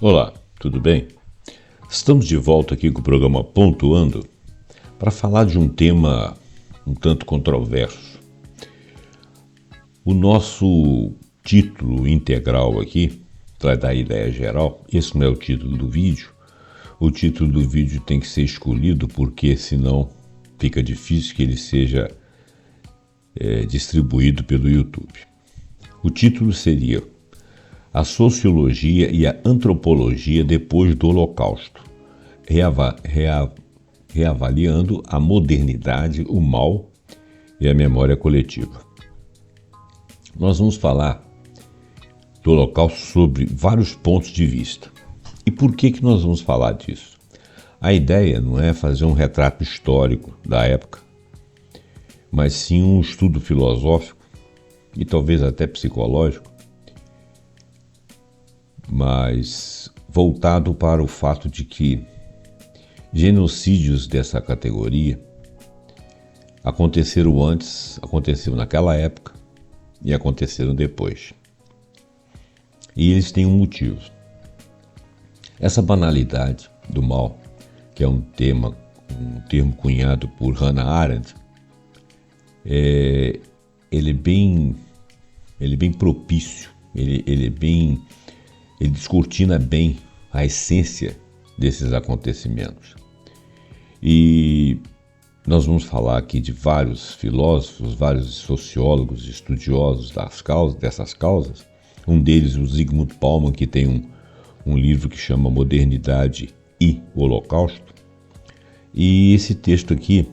Olá, tudo bem? Estamos de volta aqui com o programa Pontuando para falar de um tema um tanto controverso. O nosso título integral aqui vai dar a ideia geral. Esse não é o título do vídeo. O título do vídeo tem que ser escolhido porque senão fica difícil que ele seja distribuído pelo YouTube. O título seria A Sociologia e a Antropologia depois do Holocausto, reavaliando a modernidade, o mal e a memória coletiva. Nós vamos falar do Holocausto sobre vários pontos de vista. E por que nós vamos falar disso? A ideia não é fazer um retrato histórico da época, mas sim um estudo filosófico e talvez até psicológico, mas voltado para o fato de que genocídios dessa categoria aconteceram antes, aconteceram naquela época e aconteceram depois. E eles têm um motivo. Essa banalidade do mal, que é um termo cunhado por Hannah Arendt, ele é bem propício, ele descortina bem a essência desses acontecimentos. E nós vamos falar aqui de vários filósofos, vários sociólogos, estudiosos dessas causas. Um deles, o Zygmunt Bauman, que tem um livro que chama Modernidade e Holocausto. E esse texto aqui,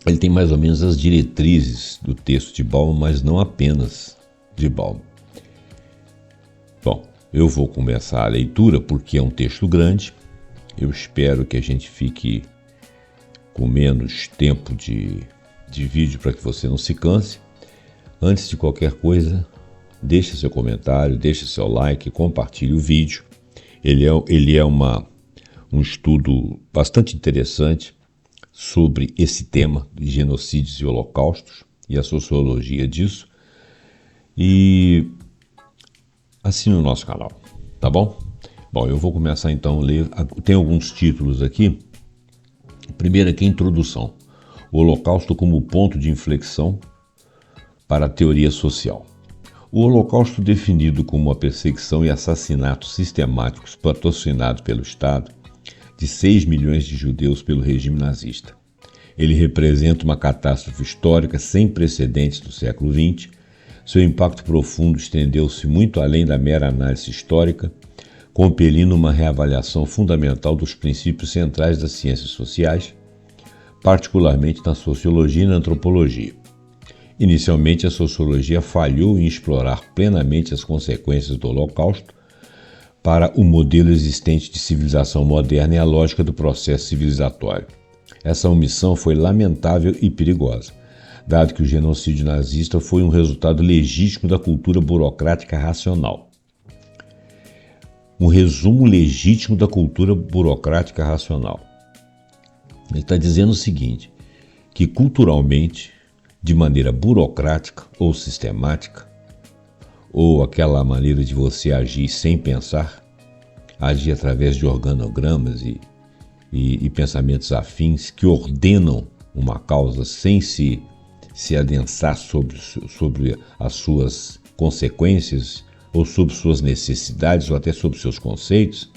ele tem mais ou menos as diretrizes do texto de Bauman, mas não apenas de Bauman. Bom, eu vou começar a leitura porque é um texto grande. Eu espero que a gente fique com menos tempo de vídeo para que você não se canse. Antes de qualquer coisa, deixe seu comentário, deixe seu like, compartilhe o vídeo. Ele é um estudo bastante interessante sobre esse tema de genocídios e holocaustos e a sociologia disso. E assine o nosso canal, tá bom? Bom, eu vou começar então a ler. Tem alguns títulos aqui. Primeiro aqui, introdução. O Holocausto como ponto de inflexão para a teoria social. O Holocausto, definido como a perseguição e assassinato sistemáticos patrocinados pelo Estado de 6 milhões de judeus pelo regime nazista. Ele representa uma catástrofe histórica sem precedentes do século XX. Seu impacto profundo estendeu-se muito além da mera análise histórica, compelindo uma reavaliação fundamental dos princípios centrais das ciências sociais, particularmente na sociologia e na antropologia. Inicialmente, a sociologia falhou em explorar plenamente as consequências do Holocausto para o modelo existente de civilização moderna e a lógica do processo civilizatório. Essa omissão foi lamentável e perigosa, dado que o genocídio nazista foi um resultado legítimo da cultura burocrática racional. Um resumo legítimo da cultura burocrática racional. Ele está dizendo o seguinte, que culturalmente, de maneira burocrática ou sistemática, ou aquela maneira de você agir sem pensar, agir através de organogramas e pensamentos afins que ordenam uma causa sem se adensar sobre as suas consequências ou sobre suas necessidades ou até sobre seus conceitos,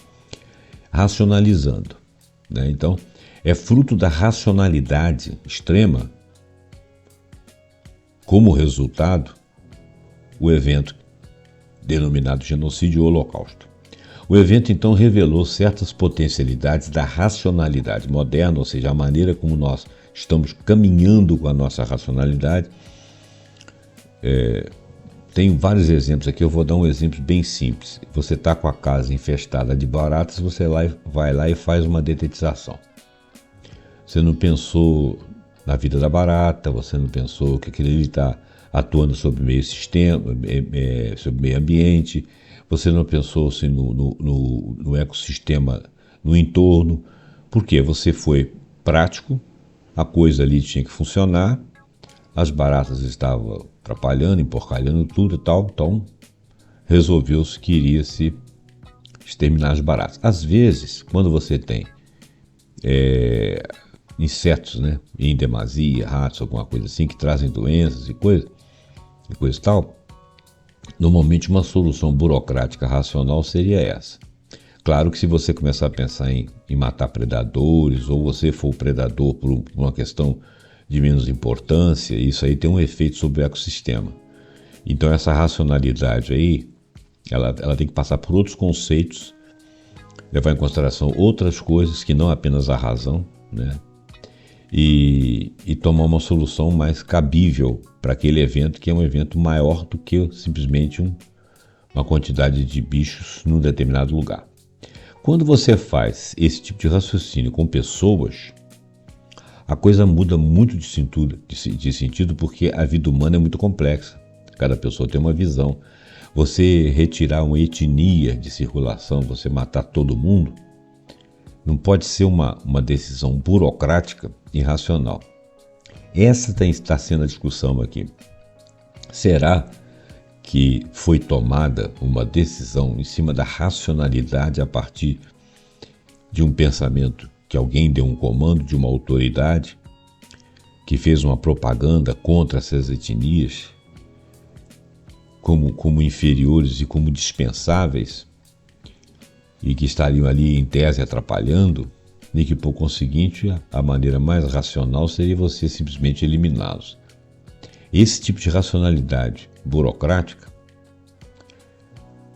racionalizando, né? Então, é fruto da racionalidade extrema, como resultado, o evento denominado genocídio ou holocausto. O evento, então, revelou certas potencialidades da racionalidade moderna, ou seja, a maneira como nós estamos caminhando com a nossa racionalidade. Tem vários exemplos aqui, eu vou dar um exemplo bem simples. Você está com a casa infestada de baratas, você vai lá e faz uma detetização. Você não pensou na vida da barata, você não pensou que aquele ali está atuando sobre meio sistema, sobre meio ambiente, você não pensou assim, no ecossistema, no entorno. Por quê? Você foi prático, a coisa ali tinha que funcionar, as baratas estavam atrapalhando, emporcalhando tudo e tal, então resolveu-se que iria se exterminar as baratas. Às vezes, quando você tem insetos, né, em demasia, ratos, alguma coisa assim, que trazem doenças e coisa e tal, normalmente uma solução burocrática racional seria essa. Claro que se você começar a pensar em matar predadores, ou você for o predador por uma questão de menos importância, isso aí tem um efeito sobre o ecossistema. Então essa racionalidade aí, ela tem que passar por outros conceitos, levar em consideração outras coisas que não apenas a razão, né? E tomar uma solução mais cabível para aquele evento, que é um evento maior do que simplesmente uma quantidade de bichos num determinado lugar. Quando você faz esse tipo de raciocínio com pessoas, a coisa muda muito de sentido, porque a vida humana é muito complexa. Cada pessoa tem uma visão. Você retirar uma etnia de circulação, você matar todo mundo, não pode ser uma decisão burocrática e racional. Essa está sendo a discussão aqui. Será que foi tomada uma decisão em cima da racionalidade a partir de um pensamento que alguém deu um comando de uma autoridade que fez uma propaganda contra essas etnias como inferiores e como dispensáveis e que estariam ali em tese atrapalhando, e que por conseguinte a maneira mais racional seria você simplesmente eliminá-los. Esse tipo de racionalidade burocrática,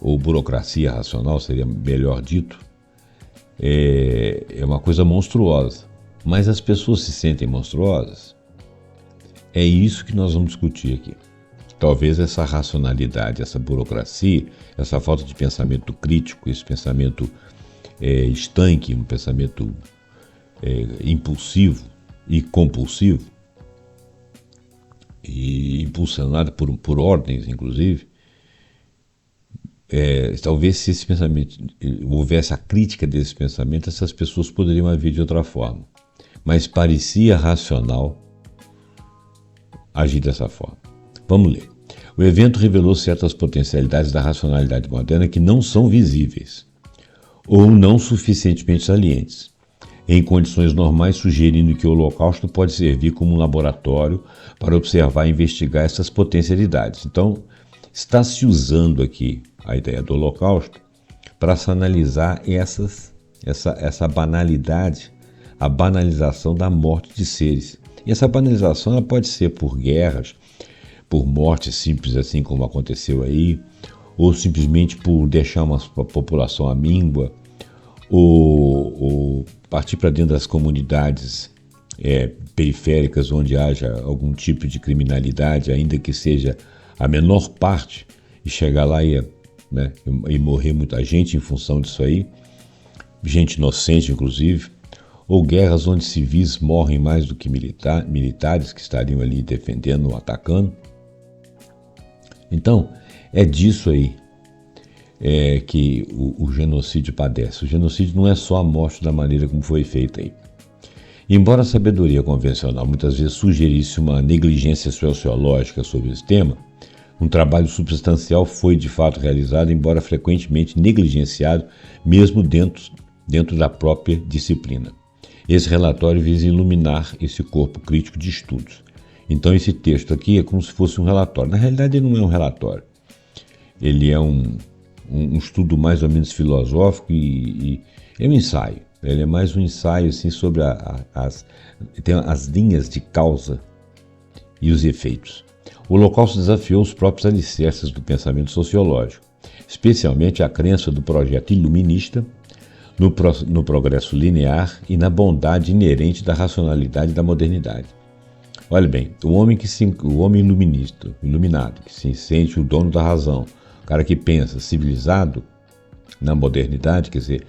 ou burocracia racional seria melhor dito, é uma coisa monstruosa. Mas as pessoas se sentem monstruosas? É isso que nós vamos discutir aqui. Talvez essa racionalidade, essa burocracia, essa falta de pensamento crítico, esse pensamento estanque, um pensamento impulsivo e compulsivo, e impulsionado por ordens, inclusive, talvez se esse pensamento houvesse a crítica desse pensamento, essas pessoas poderiam agir de outra forma. Mas parecia racional agir dessa forma. Vamos ler. O evento revelou certas potencialidades da racionalidade moderna que não são visíveis ou não suficientemente salientes, em condições normais, sugerindo que o Holocausto pode servir como um laboratório para observar e investigar essas potencialidades. Então, está se usando aqui a ideia do Holocausto para se analisar essa banalidade, a banalização da morte de seres. E essa banalização ela pode ser por guerras, por mortes simples assim como aconteceu aí, ou simplesmente por deixar uma população à míngua, ou partir para dentro das comunidades periféricas onde haja algum tipo de criminalidade, ainda que seja a menor parte, e chegar lá e morrer muita gente em função disso aí, gente inocente inclusive, ou guerras onde civis morrem mais do que militares que estariam ali defendendo ou atacando. Então, é disso aí que o genocídio padece. O genocídio não é só a morte da maneira como foi feita aí. Embora a sabedoria convencional muitas vezes sugerisse uma negligência sociológica sobre esse tema, um trabalho substancial foi de fato realizado, embora frequentemente negligenciado, mesmo dentro da própria disciplina. Esse relatório visa iluminar esse corpo crítico de estudos. Então esse texto aqui é como se fosse um relatório. Na realidade ele não é um relatório. Ele é um estudo mais ou menos filosófico e é um ensaio. Ele é mais um ensaio assim, sobre tem as linhas de causa e os efeitos. O Holocausto desafiou os próprios alicerces do sociológico, especialmente a crença do projeto iluminista, no progresso linear e na bondade inerente da racionalidade da modernidade. Olha bem, o homem iluminado, que se sente o dono da razão, o cara que pensa civilizado na modernidade, quer dizer,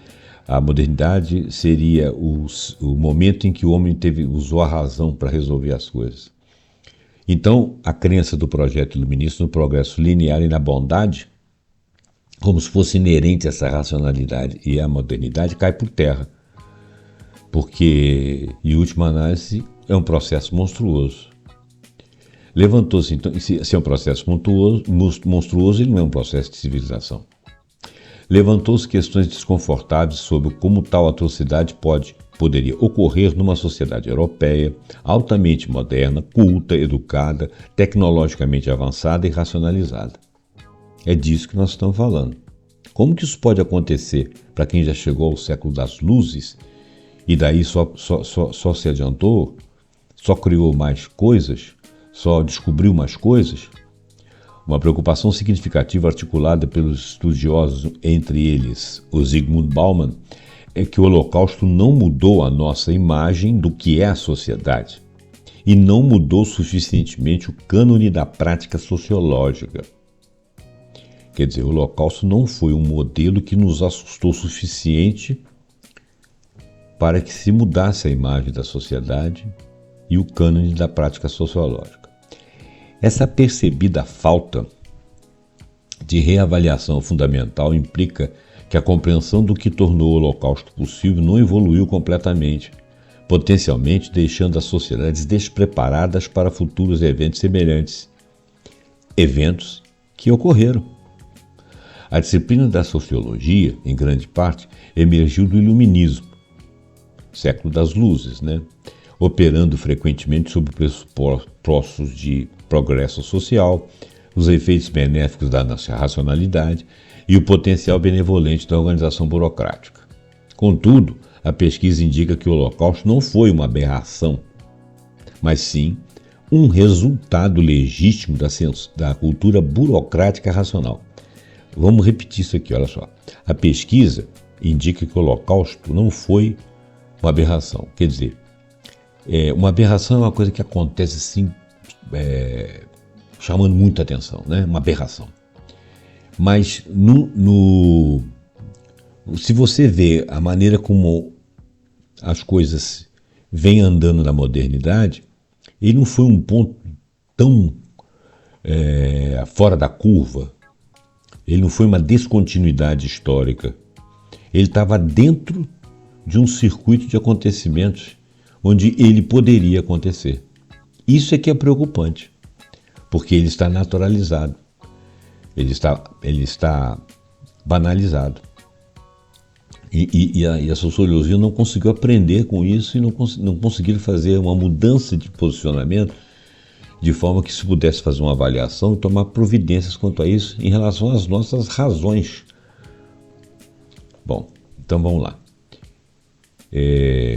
a modernidade seria o momento em que o homem usou a razão para resolver as coisas. Então, a crença do projeto iluminista no progresso linear e na bondade, como se fosse inerente a essa racionalidade e a modernidade, cai por terra. Porque, em última análise, é um processo monstruoso. Levantou-se, então, se é um processo monstruoso, ele não é um processo de civilização. levantou-se questões desconfortáveis sobre como tal atrocidade poderia ocorrer numa sociedade europeia altamente moderna, culta, educada, tecnologicamente avançada e racionalizada. É disso que nós estamos falando. Como que isso pode acontecer para quem já chegou ao século das luzes e daí só se adiantou, só criou mais coisas, só descobriu mais coisas? Uma preocupação significativa articulada pelos estudiosos, entre eles o Zygmunt Bauman, é que o Holocausto não mudou a nossa imagem do que é a sociedade e não mudou suficientemente o cânone da prática sociológica. Quer dizer, o Holocausto não foi um modelo que nos assustou o suficiente para que se mudasse a imagem da sociedade e o cânone da prática sociológica. Essa percebida falta de reavaliação fundamental implica que a compreensão do que tornou o Holocausto possível não evoluiu completamente, potencialmente deixando as sociedades despreparadas para futuros eventos semelhantes. Eventos que ocorreram. A disciplina da sociologia, em grande parte, emergiu do Iluminismo, século das luzes, operando frequentemente sob pressupostos de progresso social, os efeitos benéficos da nossa racionalidade e o potencial benevolente da organização burocrática. Contudo, a pesquisa indica que o Holocausto não foi uma aberração, mas sim um resultado legítimo da cultura burocrática racional. Vamos repetir isso aqui, olha só. A pesquisa indica que o Holocausto não foi uma aberração. Quer dizer, uma aberração é uma coisa que acontece assim, chamando muita atenção, uma aberração. Mas se você vê a maneira como as coisas vêm andando na modernidade, ele não foi um ponto tão fora da curva. Ele não foi uma descontinuidade histórica. Ele estava dentro de um circuito de acontecimentos onde ele poderia acontecer. Isso é que é preocupante, porque ele está naturalizado, ele está banalizado. E a sociologia não conseguiu aprender com isso e não conseguiu fazer uma mudança de posicionamento de forma que se pudesse fazer uma avaliação e tomar providências quanto a isso em relação às nossas razões. Bom, então vamos lá.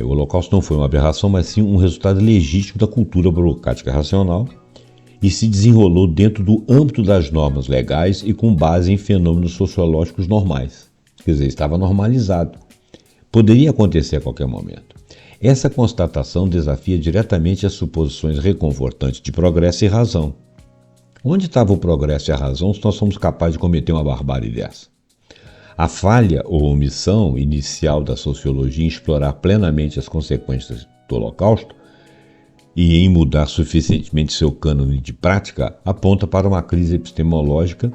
O Holocausto não foi uma aberração, mas sim um resultado legítimo da cultura burocrática racional e se desenrolou dentro do âmbito das normas legais e com base em fenômenos sociológicos normais. Quer dizer, estava normalizado. Poderia acontecer a qualquer momento. Essa constatação desafia diretamente as suposições reconfortantes de progresso e razão. Onde estava o progresso e a razão se nós somos capazes de cometer uma barbárie dessa? A falha ou omissão inicial da sociologia em explorar plenamente as consequências do Holocausto e em mudar suficientemente seu cânone de prática aponta para uma crise epistemológica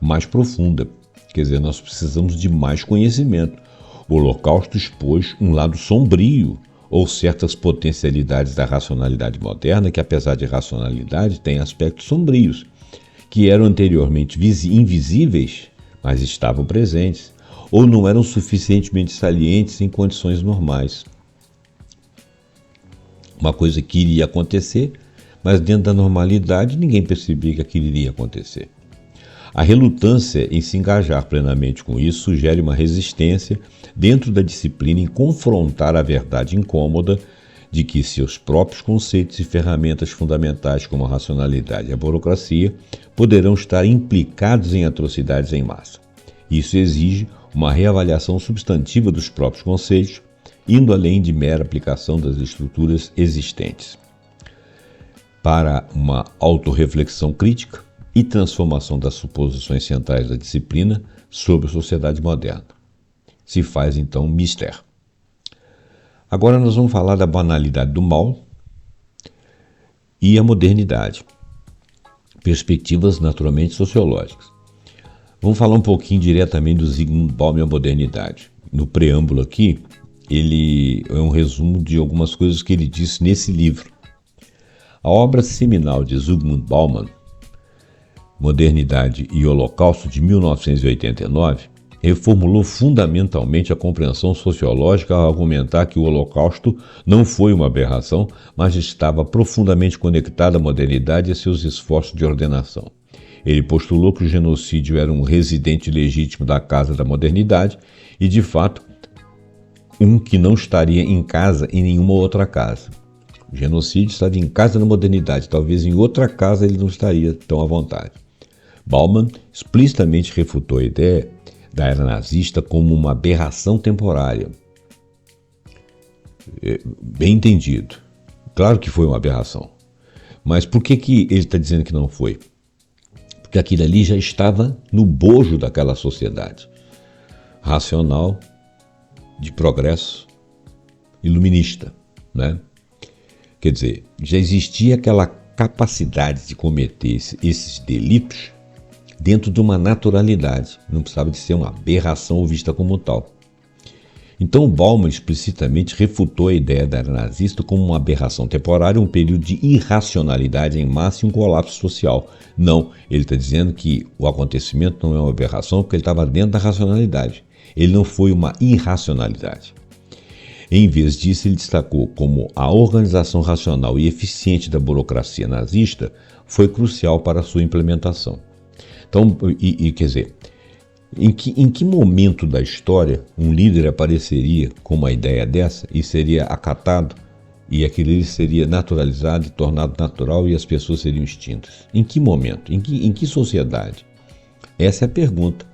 mais profunda. Quer dizer, nós precisamos de mais conhecimento. O Holocausto expôs um lado sombrio ou certas potencialidades da racionalidade moderna, que apesar de racionalidade, têm aspectos sombrios, que eram anteriormente invisíveis, mas estavam presentes, ou não eram suficientemente salientes em condições normais. Uma coisa que iria acontecer, mas dentro da normalidade ninguém percebia que aquilo iria acontecer. A relutância em se engajar plenamente com isso sugere uma resistência dentro da disciplina em confrontar a verdade incômoda de que seus próprios conceitos e ferramentas fundamentais como a racionalidade e a burocracia poderão estar implicados em atrocidades em massa. Isso exige uma reavaliação substantiva dos próprios conceitos, indo além de mera aplicação das estruturas existentes. Para uma autorreflexão crítica e transformação das suposições centrais da disciplina sobre a sociedade moderna. Se faz, então, mister. Agora nós vamos falar da banalidade do mal e a modernidade. Perspectivas naturalmente sociológicas. Vamos falar um pouquinho diretamente do Zygmunt Bauman e a modernidade. No preâmbulo aqui, ele é um resumo de algumas coisas que ele disse nesse livro. A obra seminal de Zygmunt Bauman, Modernidade e Holocausto, de 1989, reformulou fundamentalmente a compreensão sociológica ao argumentar que o Holocausto não foi uma aberração, mas estava profundamente conectado à modernidade e a seus esforços de ordenação. Ele postulou que o genocídio era um residente legítimo da casa da modernidade e, de fato, um que não estaria em casa em nenhuma outra casa. O genocídio estava em casa da modernidade, talvez em outra casa ele não estaria tão à vontade. Bauman explicitamente refutou a ideia da era nazista como uma aberração temporária. Bem entendido. Claro que foi uma aberração. Mas por que ele está dizendo que não foi? Porque aquilo ali já estava no bojo daquela sociedade racional, de progresso, iluminista, né? Quer dizer, já existia aquela capacidade de cometer esses delitos dentro de uma naturalidade, não precisava de ser uma aberração ou vista como tal. Então Bauman explicitamente refutou a ideia da era nazista como uma aberração temporária, um período de irracionalidade em massa e um colapso social. Não, ele está dizendo que o acontecimento não é uma aberração porque ele estava dentro da racionalidade. Ele não foi uma irracionalidade. Em vez disso, ele destacou como a organização racional e eficiente da burocracia nazista foi crucial para a sua implementação. Então, quer dizer, em que momento da história um líder apareceria com uma ideia dessa e seria acatado e aquele seria naturalizado e tornado natural e as pessoas seriam extintas? Em que momento? Em que sociedade? Essa é a pergunta.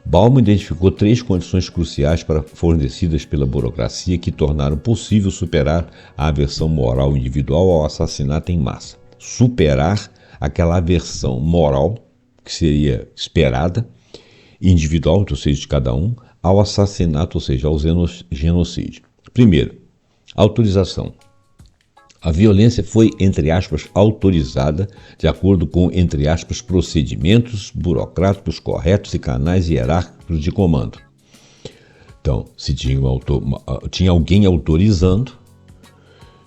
Bauman identificou 3 condições cruciais fornecidas pela burocracia que tornaram possível superar a aversão moral individual ao assassinato em massa. Superar aquela aversão moral, que seria esperada, individual, ou seja, de cada um, ao assassinato, ou seja, ao genocídio. Primeiro, autorização. A violência foi, entre aspas, autorizada de acordo com, entre aspas, procedimentos burocráticos corretos e canais hierárquicos de comando. Então, se tinha alguém autorizando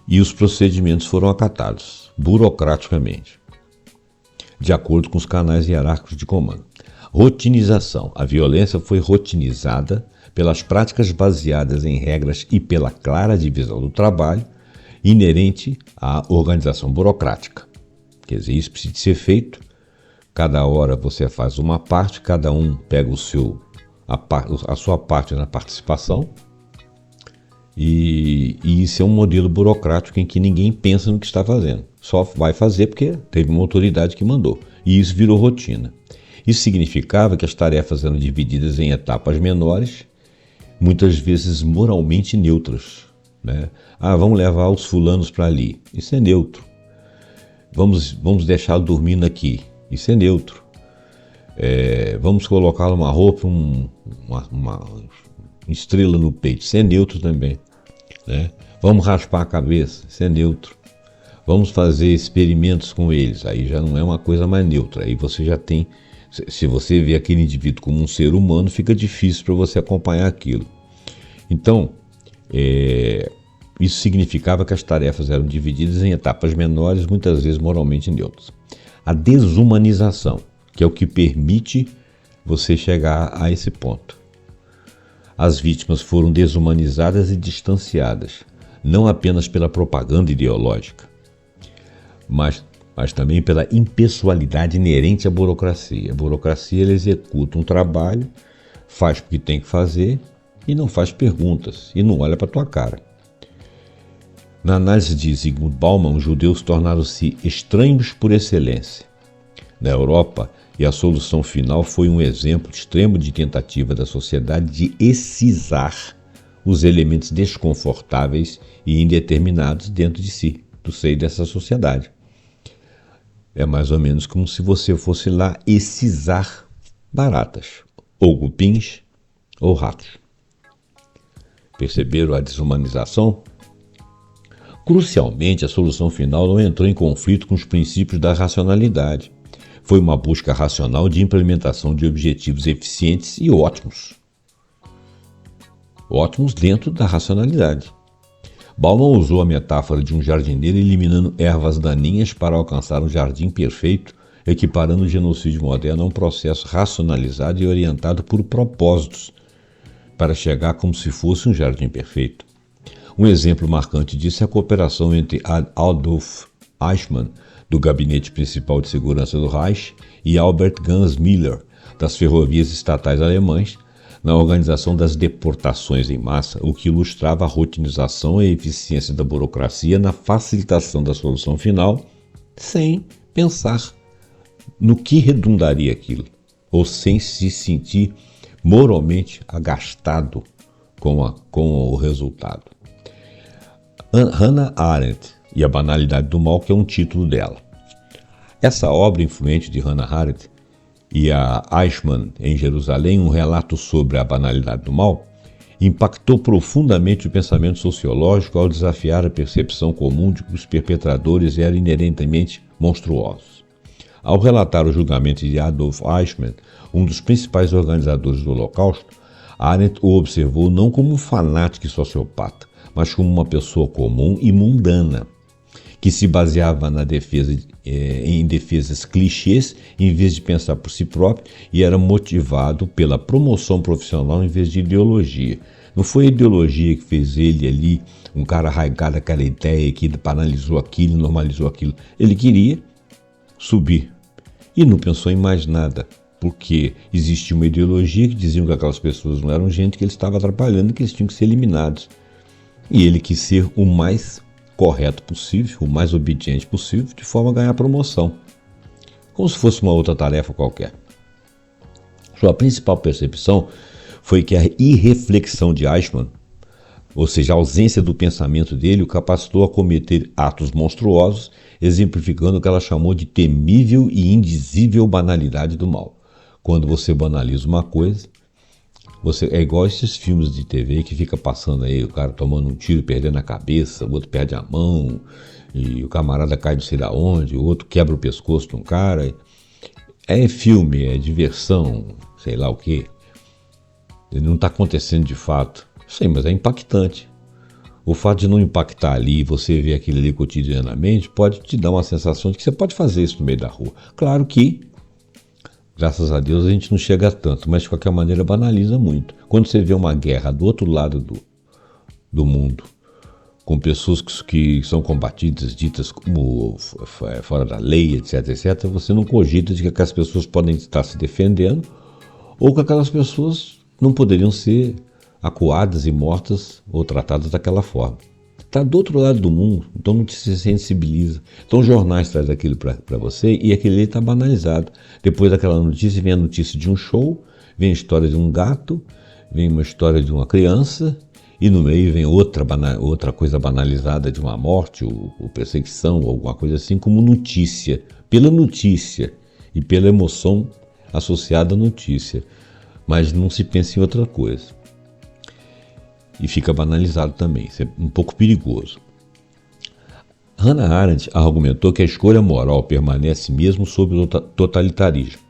e os procedimentos foram acatados burocraticamente, de acordo com os canais hierárquicos de comando. Rotinização. A violência foi rotinizada pelas práticas baseadas em regras e pela clara divisão do trabalho inerente à organização burocrática. Quer dizer, isso precisa ser feito. Cada hora você faz uma parte, cada um pega a sua parte na participação. E isso é um modelo burocrático em que ninguém pensa no que está fazendo. Só vai fazer porque teve uma autoridade que mandou. E isso virou rotina. Isso significava que as tarefas eram divididas em etapas menores, muitas vezes moralmente neutras, né? Vamos levar os fulanos para ali. Isso é neutro. Vamos deixá-lo dormindo aqui. Isso é neutro. Vamos colocá-lo uma roupa, uma estrela no peito. Isso é neutro também, né? Vamos raspar a cabeça. Isso é neutro. Vamos fazer experimentos com eles. Aí já não é uma coisa mais neutra. Aí você já tem... Se você vê aquele indivíduo como um ser humano, fica difícil para você acompanhar aquilo. Então, isso significava que as tarefas eram divididas em etapas menores, muitas vezes moralmente neutras. A desumanização, que é o que permite você chegar a esse ponto. As vítimas foram desumanizadas e distanciadas, não apenas pela propaganda ideológica, mas também pela impessoalidade inerente à burocracia. A burocracia ela executa um trabalho, faz o que tem que fazer e não faz perguntas, e não olha para a tua cara. Na análise de Zygmunt Bauman, os judeus tornaram-se estranhos por excelência. Na Europa, e a solução final foi um exemplo extremo de tentativa da sociedade de excisar os elementos desconfortáveis e indeterminados dentro de si, do seio dessa sociedade. É mais ou menos como se você fosse lá excisar baratas, ou cupins, ou ratos. Perceberam a desumanização? Crucialmente, a solução final não entrou em conflito com os princípios da racionalidade. Foi uma busca racional de implementação de objetivos eficientes e ótimos. Ótimos dentro da racionalidade. Bauman usou a metáfora de um jardineiro eliminando ervas daninhas para alcançar um jardim perfeito equiparando o genocídio moderno a um processo racionalizado e orientado por propósitos, para chegar como se fosse um jardim perfeito. Um exemplo marcante disso é a cooperação entre Adolf Eichmann, do Gabinete Principal de Segurança do Reich, e Albert Ganz Miller, das ferrovias estatais alemães, na organização das deportações em massa, o que ilustrava a rotinização e a eficiência da burocracia na facilitação da solução final, sem pensar no que redundaria aquilo, ou sem se sentir moralmente agastado com o resultado. Hannah Arendt e a Banalidade do Mal, que é um título dela. Essa obra influente de Hannah Arendt e a Eichmann em Jerusalém, um relato sobre a banalidade do mal, impactou profundamente o pensamento sociológico ao desafiar a percepção comum de que os perpetradores eram inerentemente monstruosos. Ao relatar o julgamento de Adolf Eichmann, um dos principais organizadores do Holocausto, Arendt o observou não como um fanático e sociopata, mas como uma pessoa comum e mundana, que se baseava em defesas clichês em vez de pensar por si próprio e era motivado pela promoção profissional em vez de ideologia. Não foi a ideologia que fez ele ali, um cara arraigado àquela ideia que banalizou aquilo, normalizou aquilo. Ele queria subir e não pensou em mais nada, porque existia uma ideologia que dizia que aquelas pessoas não eram gente, que ele estava atrapalhando e que eles tinham que ser eliminados. E ele quis ser o mais correto possível, o mais obediente possível, de forma a ganhar promoção, como se fosse uma outra tarefa qualquer. Sua principal percepção foi que a irreflexão de Eichmann, ou seja, a ausência do pensamento dele, o capacitou a cometer atos monstruosos, exemplificando o que ela chamou de temível e indizível banalidade do mal. Quando você banaliza uma coisa, é igual esses filmes de TV que fica passando aí, o cara tomando um tiro, perdendo a cabeça, o outro perde a mão, e o camarada cai não sei da onde, o outro quebra o pescoço de um cara. É filme, é diversão, sei lá o quê. Ele não está acontecendo de fato. Sei, mas é impactante. O fato de não impactar ali e você ver aquilo ali cotidianamente pode te dar uma sensação de que você pode fazer isso no meio da rua. Claro que, graças a Deus, a gente não chega a tanto, mas de qualquer maneira banaliza muito. Quando você vê uma guerra do outro lado do mundo, com pessoas que são combatidas, ditas como fora da lei, etc, etc, você não cogita de que aquelas pessoas podem estar se defendendo ou que aquelas pessoas não poderiam ser acuadas e mortas ou tratadas daquela forma. Está do outro lado do mundo, então não te sensibiliza. Então os jornais trazem aquilo para você e aquele ali está banalizado. Depois daquela notícia vem a notícia de um show, vem a história de um gato, vem uma história de uma criança e no meio vem outra coisa banalizada de uma morte ou perseguição ou alguma coisa assim como notícia. Pela notícia e pela emoção associada à notícia. Mas não se pensa em outra coisa. E fica banalizado também, isso é um pouco perigoso. Hannah Arendt argumentou que a escolha moral permanece mesmo sob o totalitarismo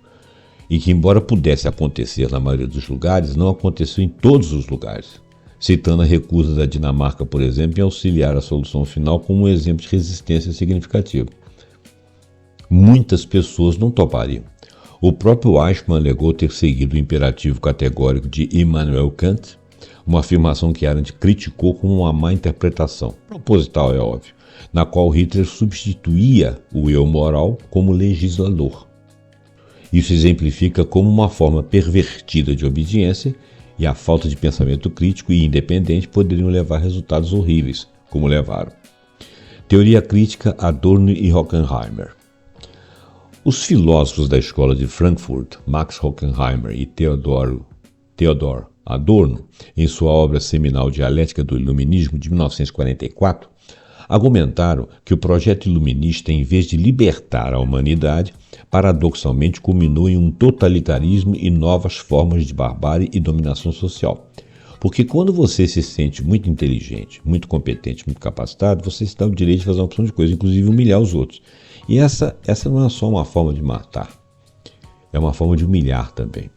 e que, embora pudesse acontecer na maioria dos lugares, não aconteceu em todos os lugares, citando a recusa da Dinamarca, por exemplo, em auxiliar a solução final como um exemplo de resistência significativa. Muitas pessoas não topariam. O próprio Eichmann alegou ter seguido o imperativo categórico de Immanuel Kant, uma afirmação que Arendt criticou como uma má interpretação, proposital é óbvio, na qual Hitler substituía o eu moral como legislador. Isso exemplifica como uma forma pervertida de obediência e a falta de pensamento crítico e independente poderiam levar a resultados horríveis, como levaram. Teoria crítica Adorno e Horkheimer. Os filósofos da escola de Frankfurt, Max Horkheimer e Theodor Adorno, em sua obra seminal Dialética do Iluminismo de 1944, argumentaram que o projeto iluminista, em vez de libertar a humanidade, paradoxalmente culminou em um totalitarismo e novas formas de barbárie e dominação social. Porque quando você se sente muito inteligente, muito competente, muito capacitado, você se dá o direito de fazer uma opção de coisa, inclusive humilhar os outros. E essa não é só uma forma de matar, é uma forma de humilhar também.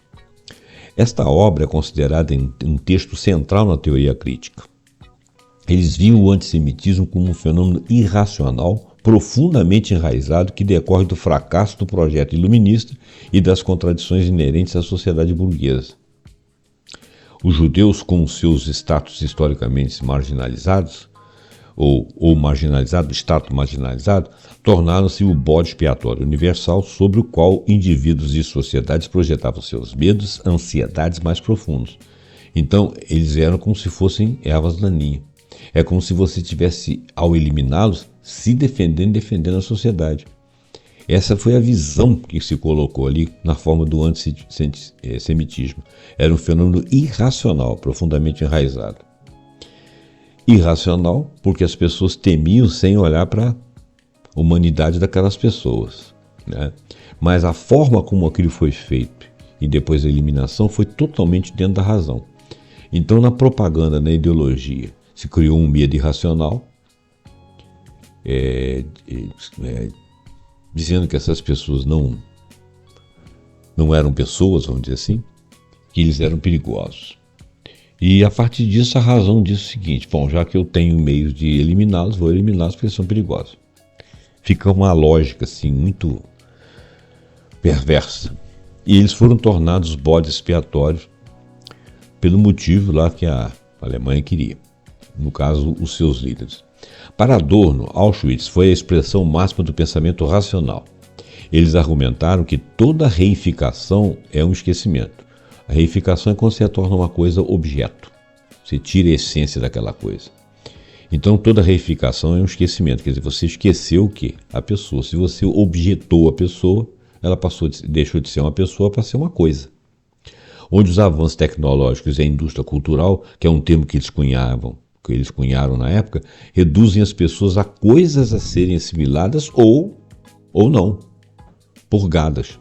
Esta obra é considerada um texto central na teoria crítica. Eles viam o antissemitismo como um fenômeno irracional, profundamente enraizado que decorre do fracasso do projeto iluminista e das contradições inerentes à sociedade burguesa. Os judeus, com seus status historicamente marginalizados, ou marginalizado, status marginalizado, tornaram-se o bode expiatório universal sobre o qual indivíduos e sociedades projetavam seus medos, ansiedades mais profundos. Então, eles eram como se fossem ervas daninhas. É como se você tivesse, ao eliminá-los, se defendendo a sociedade. Essa foi a visão que se colocou ali na forma do antissemitismo. Era um fenômeno irracional, profundamente enraizado. Irracional porque as pessoas temiam sem olhar para a humanidade daquelas pessoas, né? Mas a forma como aquilo foi feito e depois a eliminação foi totalmente dentro da razão. Então, na propaganda, na ideologia, se criou um medo irracional, dizendo que essas pessoas não eram pessoas, vamos dizer assim, que eles eram perigosos. E a partir disso, a razão disso é o seguinte: bom, já que eu tenho meios de eliminá-los, vou eliminá-los porque eles são perigosos. Fica uma lógica assim muito perversa. E eles foram tornados bodes expiatórios pelo motivo lá que a Alemanha queria. No caso, os seus líderes. Para Adorno, Auschwitz foi a expressão máxima do pensamento racional. Eles argumentaram que toda reificação é um esquecimento. A reificação é quando você torna uma coisa objeto. Você tira a essência daquela coisa. Então, toda reificação é um esquecimento. Quer dizer, você esqueceu o quê? A pessoa. Se você objetou a pessoa, ela deixou de ser uma pessoa para ser uma coisa. Onde os avanços tecnológicos e a indústria cultural, que é um termo que eles cunharam na época, reduzem as pessoas a coisas a serem assimiladas ou não, purgadas,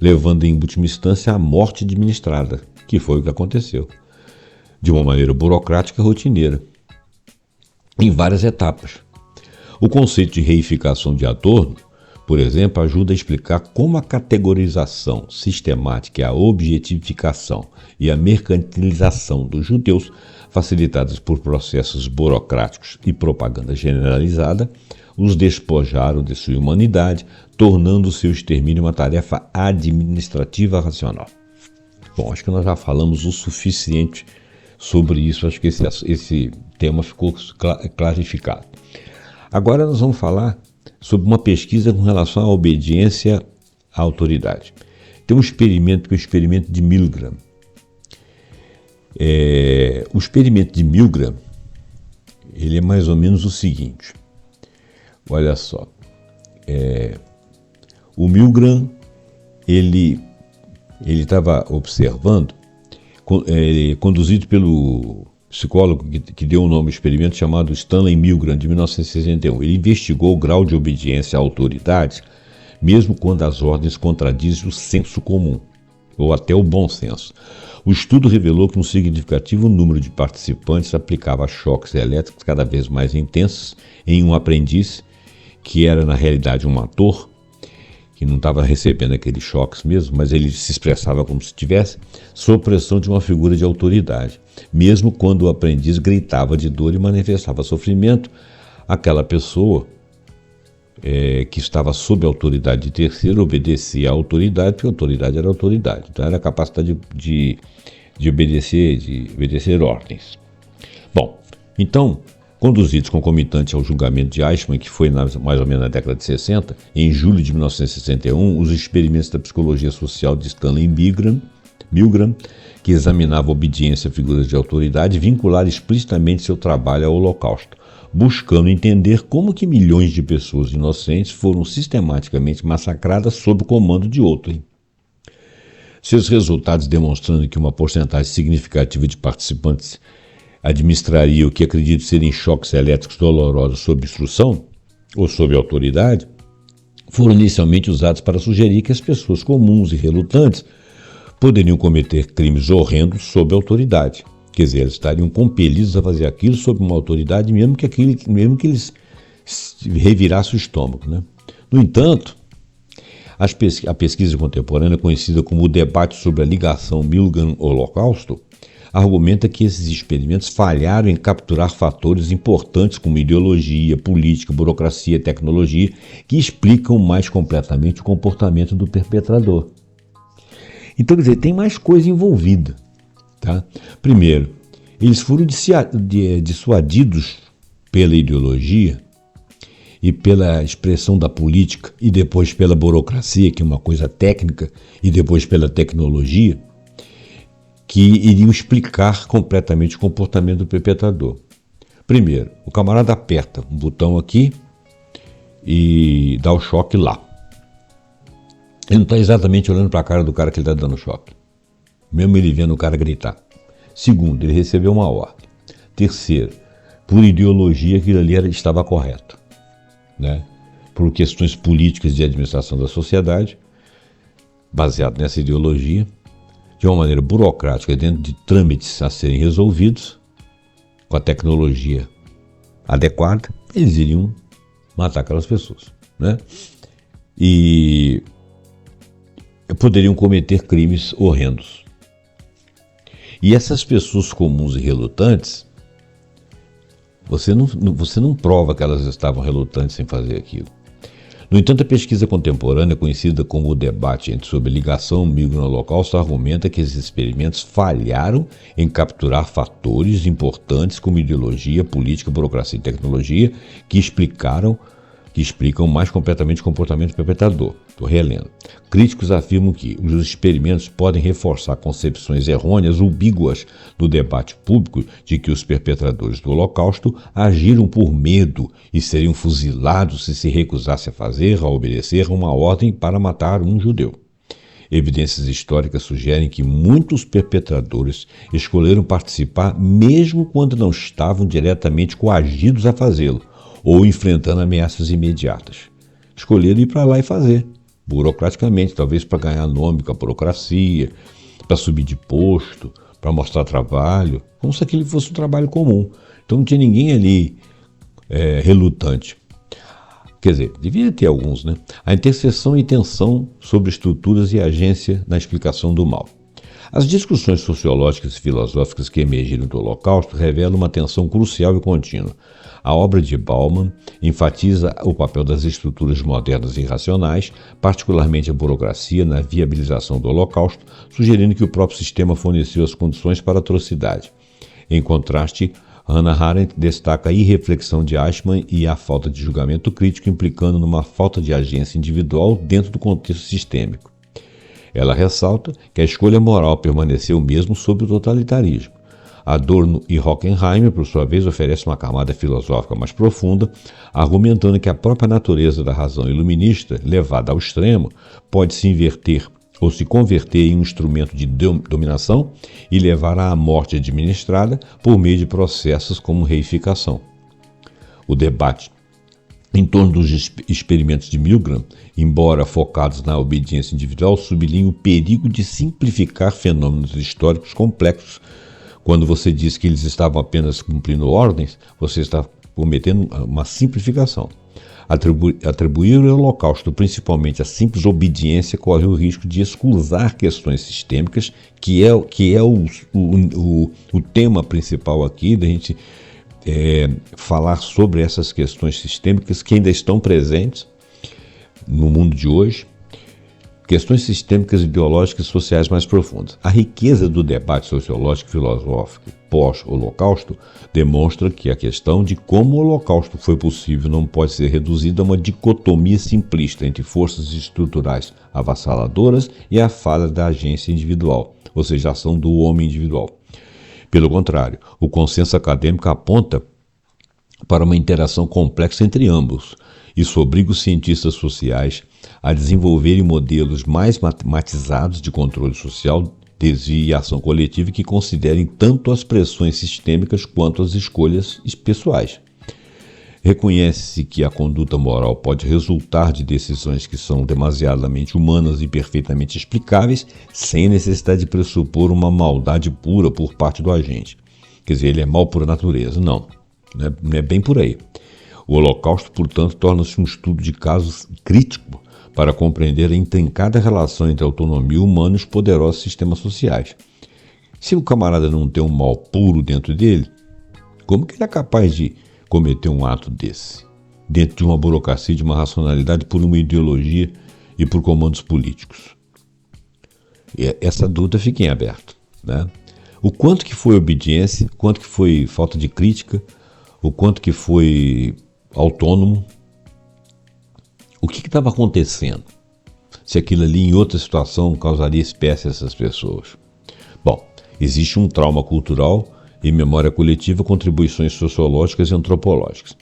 levando em última instância à morte administrada, que foi o que aconteceu, de uma maneira burocrática e rotineira, em várias etapas. O conceito de reificação de Adorno, por exemplo, ajuda a explicar como a categorização sistemática, a objetificação e a mercantilização dos judeus, facilitadas por processos burocráticos e propaganda generalizada, os despojaram de sua humanidade, tornando o seu extermínio uma tarefa administrativa racional. Bom, acho que nós já falamos o suficiente sobre isso, acho que esse tema ficou clarificado. Agora nós vamos falar sobre uma pesquisa com relação à obediência à autoridade. Tem um experimento, que é o experimento de Milgram. O experimento de Milgram, ele é mais ou menos o seguinte. Olha só, o Milgram, ele estava observando, conduzido pelo psicólogo que deu o nome ao experimento, chamado Stanley Milgram, de 1961. Ele investigou o grau de obediência à autoridade, mesmo quando as ordens contradizem o senso comum, ou até o bom senso. O estudo revelou que um significativo número de participantes aplicava choques elétricos cada vez mais intensos em um aprendiz, que era na realidade um ator, que não estava recebendo aqueles choques mesmo, mas ele se expressava como se tivesse, sob pressão de uma figura de autoridade. Mesmo quando o aprendiz gritava de dor e manifestava sofrimento, aquela pessoa que estava sob a autoridade de terceiro obedecia à autoridade, porque a autoridade era autoridade. Então era a capacidade de obedecer ordens. Bom, então, conduzidos concomitante ao julgamento de Eichmann, que foi mais ou menos na década de 60, em julho de 1961, os experimentos da psicologia social de Stanley Milgram, que examinava a obediência a figuras de autoridade, vincularam explicitamente seu trabalho ao Holocausto, buscando entender como que milhões de pessoas inocentes foram sistematicamente massacradas sob o comando de outrem. Seus resultados demonstrando que uma porcentagem significativa de participantes administraria o que acredito serem choques elétricos dolorosos sob instrução ou sob autoridade, foram inicialmente usados para sugerir que as pessoas comuns e relutantes poderiam cometer crimes horrendos sob autoridade. Quer dizer, eles estariam compelidos a fazer aquilo sob uma autoridade, mesmo que eles revirassem o estômago, né? No entanto, a pesquisa contemporânea, conhecida como o debate sobre a ligação Milgram-Holocausto, argumenta que esses experimentos falharam em capturar fatores importantes como ideologia, política, burocracia e tecnologia que explicam mais completamente o comportamento do perpetrador. Então, quer dizer, tem mais coisa envolvida. Tá? Primeiro, eles foram dissuadidos pela ideologia e pela expressão da política e depois pela burocracia, que é uma coisa técnica, e depois pela tecnologia, que iriam explicar completamente o comportamento do perpetrador. Primeiro, o camarada aperta um botão aqui e dá o choque lá. Ele não está exatamente olhando para a cara do cara que ele está dando choque, mesmo ele vendo o cara gritar. Segundo, ele recebeu uma ordem. Terceiro, por ideologia aquilo ali estava correto, né? Por questões políticas de administração da sociedade, baseado nessa ideologia, de uma maneira burocrática, dentro de trâmites a serem resolvidos, com a tecnologia adequada, eles iriam matar aquelas pessoas, né? E poderiam cometer crimes horrendos. E essas pessoas comuns e relutantes, você não prova que elas estavam relutantes em fazer aquilo. No entanto, a pesquisa contemporânea, conhecida como o debate sobre ligação umbigo-holocausto, argumenta que esses experimentos falharam em capturar fatores importantes como ideologia, política, burocracia e tecnologia que explicam mais completamente o comportamento do perpetrador. Estou relendo. Críticos afirmam que os experimentos podem reforçar concepções errôneas, ambíguas no debate público de que os perpetradores do Holocausto agiram por medo e seriam fuzilados se recusassem a obedecer a uma ordem para matar um judeu. Evidências históricas sugerem que muitos perpetradores escolheram participar mesmo quando não estavam diretamente coagidos a fazê-lo, ou enfrentando ameaças imediatas. Escolheram ir para lá e fazer, burocraticamente, talvez para ganhar nome com a burocracia, para subir de posto, para mostrar trabalho, como se aquilo fosse um trabalho comum. Então não tinha ninguém ali relutante. Quer dizer, devia ter alguns, né? A interseção e tensão sobre estruturas e agência na explicação do mal. As discussões sociológicas e filosóficas que emergiram do Holocausto revelam uma tensão crucial e contínua. A obra de Bauman enfatiza o papel das estruturas modernas e racionais, particularmente a burocracia, na viabilização do Holocausto, sugerindo que o próprio sistema forneceu as condições para a atrocidade. Em contraste, Hannah Arendt destaca a irreflexão de Eichmann e a falta de julgamento crítico, implicando numa falta de agência individual dentro do contexto sistêmico. Ela ressalta que a escolha moral permaneceu mesmo sob o totalitarismo. Adorno e Horkheimer, por sua vez, oferecem uma camada filosófica mais profunda, argumentando que a própria natureza da razão iluminista, levada ao extremo, pode se inverter ou se converter em um instrumento de dominação e levar à morte administrada por meio de processos como reificação. O debate em torno dos experimentos de Milgram, embora focados na obediência individual, sublinha o perigo de simplificar fenômenos históricos complexos. Quando você diz que eles estavam apenas cumprindo ordens, você está cometendo uma simplificação. Atribuir o Holocausto principalmente à simples obediência corre o risco de escusar questões sistêmicas, que é o tema principal aqui, da gente falar sobre essas questões sistêmicas que ainda estão presentes no mundo de hoje, questões sistêmicas, ideológicas e sociais mais profundas. A riqueza do debate sociológico e filosófico pós-Holocausto demonstra que a questão de como o Holocausto foi possível não pode ser reduzida a uma dicotomia simplista entre forças estruturais avassaladoras e a falha da agência individual, ou seja, a ação do homem individual. Pelo contrário, o consenso acadêmico aponta para uma interação complexa entre ambos. Isso obriga os cientistas sociais a desenvolverem modelos mais matizados de controle social, desvio e ação coletiva que considerem tanto as pressões sistêmicas quanto as escolhas pessoais. Reconhece-se que a conduta moral pode resultar de decisões que são demasiadamente humanas e perfeitamente explicáveis, sem necessidade de pressupor uma maldade pura por parte do agente. Quer dizer, ele é mau por natureza. Não é bem por aí. O Holocausto, portanto, torna-se um estudo de casos crítico para compreender a intrincada relação entre a autonomia humana e os poderosos sistemas sociais. Se o camarada não tem um mal puro dentro dele, como que ele é capaz de cometer um ato desse? Dentro de uma burocracia, de uma racionalidade, por uma ideologia e por comandos políticos? E essa dúvida fica em aberto, né? O quanto que foi obediência, o quanto que foi falta de crítica, o quanto que foi autônomo, o que estava acontecendo? Se aquilo ali em outra situação causaria espécie a essas pessoas. Bom, existe um trauma cultural e memória coletiva, contribuições sociológicas e antropológicas.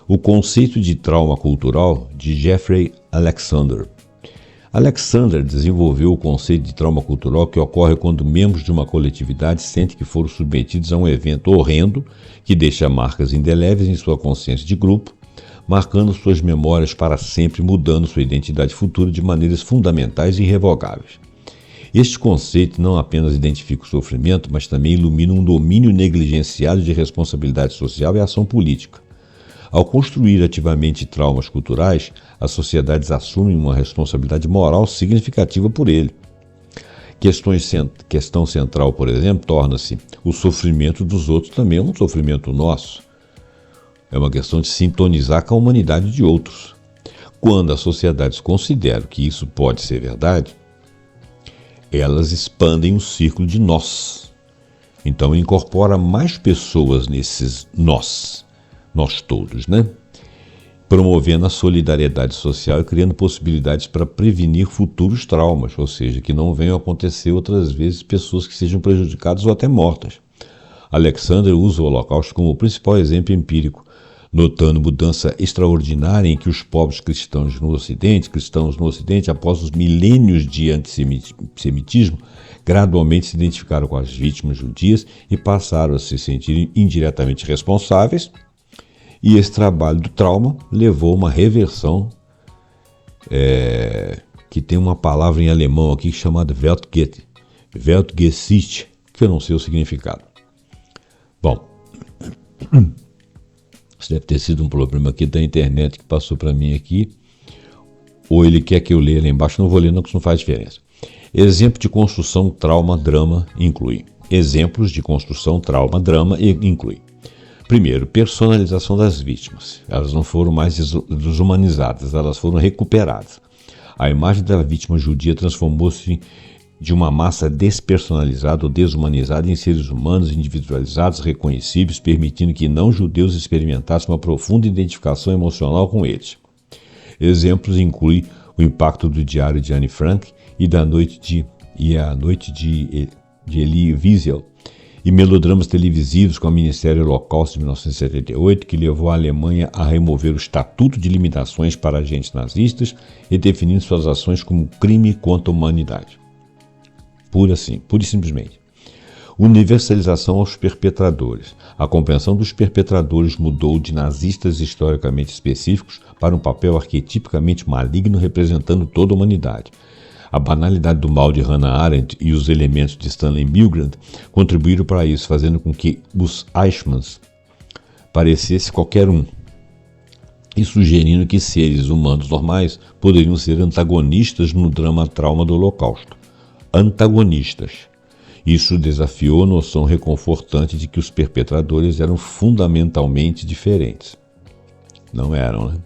O conceito de trauma cultural de Jeffrey Alexander. Alexander desenvolveu o conceito de trauma cultural que ocorre quando membros de uma coletividade sentem que foram submetidos a um evento horrendo que deixa marcas indeléveis em sua consciência de grupo, marcando suas memórias para sempre, mudando sua identidade futura de maneiras fundamentais e irrevogáveis. Este conceito não apenas identifica o sofrimento, mas também ilumina um domínio negligenciado de responsabilidade social e ação política. Ao construir ativamente traumas culturais, as sociedades assumem uma responsabilidade moral significativa por ele. Questão central, por exemplo, torna-se o sofrimento dos outros também um sofrimento nosso. É uma questão de sintonizar com a humanidade de outros. Quando as sociedades consideram que isso pode ser verdade, elas expandem o círculo de nós. Então incorpora mais pessoas nesses nós todos, né? Promovendo a solidariedade social e criando possibilidades para prevenir futuros traumas, ou seja, que não venham a acontecer outras vezes pessoas que sejam prejudicadas ou até mortas. Alexander usa o Holocausto como o principal exemplo empírico, notando mudança extraordinária em que os povos cristãos no Ocidente, após os milênios de antissemitismo, gradualmente se identificaram com as vítimas judias e passaram a se sentir indiretamente responsáveis. E esse trabalho do trauma levou a uma reversão, que tem uma palavra em alemão aqui chamada Weltgesicht, que eu não sei o significado. Bom, isso deve ter sido um problema aqui da internet que passou para mim aqui, ou ele quer que eu leia lá embaixo, não vou ler não, que isso não faz diferença. Exemplo de construção, trauma, drama, inclui. Exemplos de construção, trauma, drama, inclui. Primeiro, personalização das vítimas. Elas não foram mais desumanizadas, elas foram recuperadas. A imagem da vítima judia transformou-se de uma massa despersonalizada ou desumanizada em seres humanos individualizados, reconhecíveis, permitindo que não-judeus experimentassem uma profunda identificação emocional com eles. Exemplos incluem o impacto do Diário de Anne Frank e A Noite de Elie Wiesel, e melodramas televisivos como a minissérie Holocausto de 1978, que levou a Alemanha a remover o Estatuto de Limitações para agentes nazistas e definindo suas ações como crime contra a humanidade. Pura e simplesmente. Universalização aos perpetradores. A compreensão dos perpetradores mudou de nazistas historicamente específicos para um papel arquetipicamente maligno representando toda a humanidade. A banalidade do mal de Hannah Arendt e os elementos de Stanley Milgram contribuíram para isso, fazendo com que os Eichmanns parecesse qualquer um, e sugerindo que seres humanos normais poderiam ser antagonistas no drama-trauma do Holocausto. Antagonistas. Isso desafiou a noção reconfortante de que os perpetradores eram fundamentalmente diferentes. Não eram, né?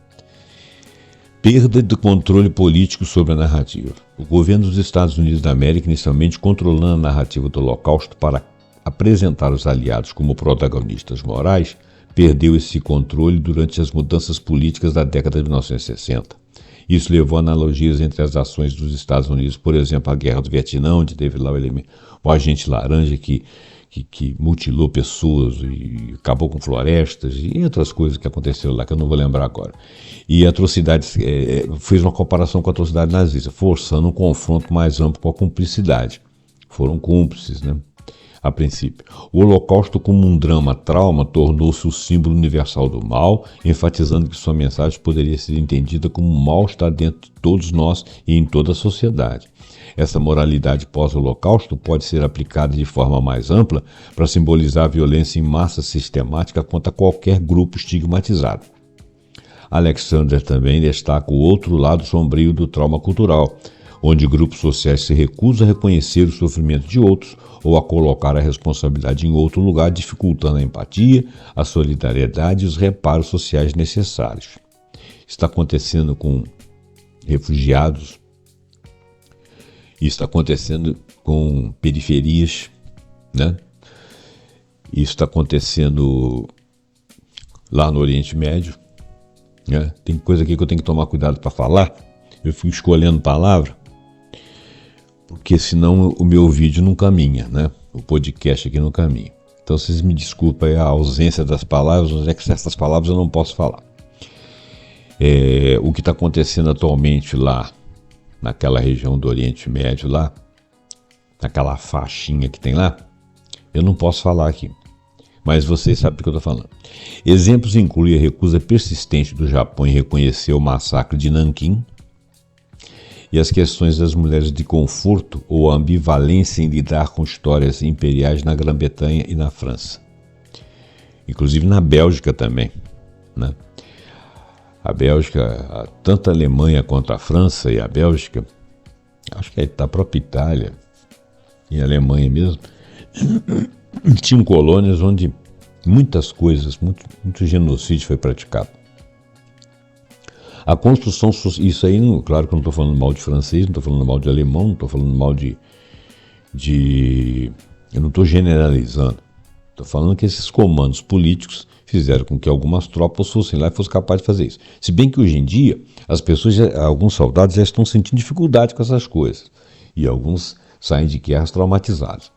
Perda do controle político sobre a narrativa. O governo dos Estados Unidos da América, inicialmente controlando a narrativa do Holocausto para apresentar os aliados como protagonistas morais, perdeu esse controle durante as mudanças políticas da década de 1960. Isso levou a analogias entre as ações dos Estados Unidos, por exemplo, a Guerra do Vietnã, onde teve lá o agente laranja que mutilou pessoas e acabou com florestas e outras coisas que aconteceram lá, que eu não vou lembrar agora. E atrocidades, fez uma comparação com a atrocidade nazista, forçando um confronto mais amplo com a cumplicidade. Foram cúmplices, né? A princípio. O Holocausto, como um drama-trauma, tornou-se o símbolo universal do mal, enfatizando que sua mensagem poderia ser entendida como o mal está dentro de todos nós e em toda a sociedade. Essa moralidade pós-Holocausto pode ser aplicada de forma mais ampla para simbolizar a violência em massa sistemática contra qualquer grupo estigmatizado. Alexander também destaca o outro lado sombrio do trauma cultural, onde grupos sociais se recusam a reconhecer o sofrimento de outros ou a colocar a responsabilidade em outro lugar, dificultando a empatia, a solidariedade e os reparos sociais necessários. Está acontecendo com refugiados, isso está acontecendo com periferias, né? Isso está acontecendo lá no Oriente Médio, né? Tem coisa aqui que eu tenho que tomar cuidado para falar. Eu fico escolhendo palavra, porque senão o meu vídeo não caminha, né? O podcast aqui não caminha. Então vocês me desculpem a ausência das palavras, mas é que essas palavras eu não posso falar. O que está acontecendo atualmente lá, naquela região do Oriente Médio lá, naquela faixinha que tem lá, eu não posso falar aqui. Mas vocês sabem do que eu estou falando. Exemplos incluem a recusa persistente do Japão em reconhecer o massacre de Nanquim e as questões das mulheres de conforto ou a ambivalência em lidar com histórias imperiais na Grã-Bretanha e na França. Inclusive na Bélgica também, né? A Bélgica, tanto a Alemanha quanto a França e a Bélgica, acho que a própria Itália e a Alemanha mesmo, tinham colônias onde muitas coisas, muito genocídio foi praticado. A construção social, isso aí, claro que eu não estou falando mal de francês, não estou falando mal de alemão, não estou falando mal de eu não estou generalizando. Estou falando que esses comandos políticos fizeram com que algumas tropas fossem lá e fossem capazes de fazer isso. Se bem que hoje em dia, as pessoas, alguns soldados já estão sentindo dificuldade com essas coisas. E alguns saem de guerras traumatizados.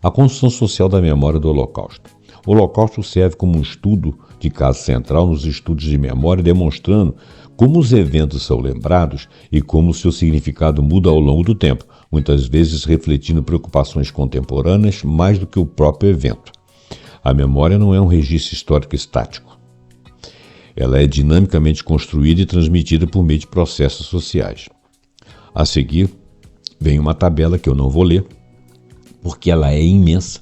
A construção social da memória do Holocausto. O Holocausto serve como um estudo de caso central nos estudos de memória, demonstrando como os eventos são lembrados e como o seu significado muda ao longo do tempo, muitas vezes refletindo preocupações contemporâneas mais do que o próprio evento. A memória não é um registro histórico estático. Ela é dinamicamente construída e transmitida por meio de processos sociais. A seguir, vem uma tabela que eu não vou ler, porque ela é imensa.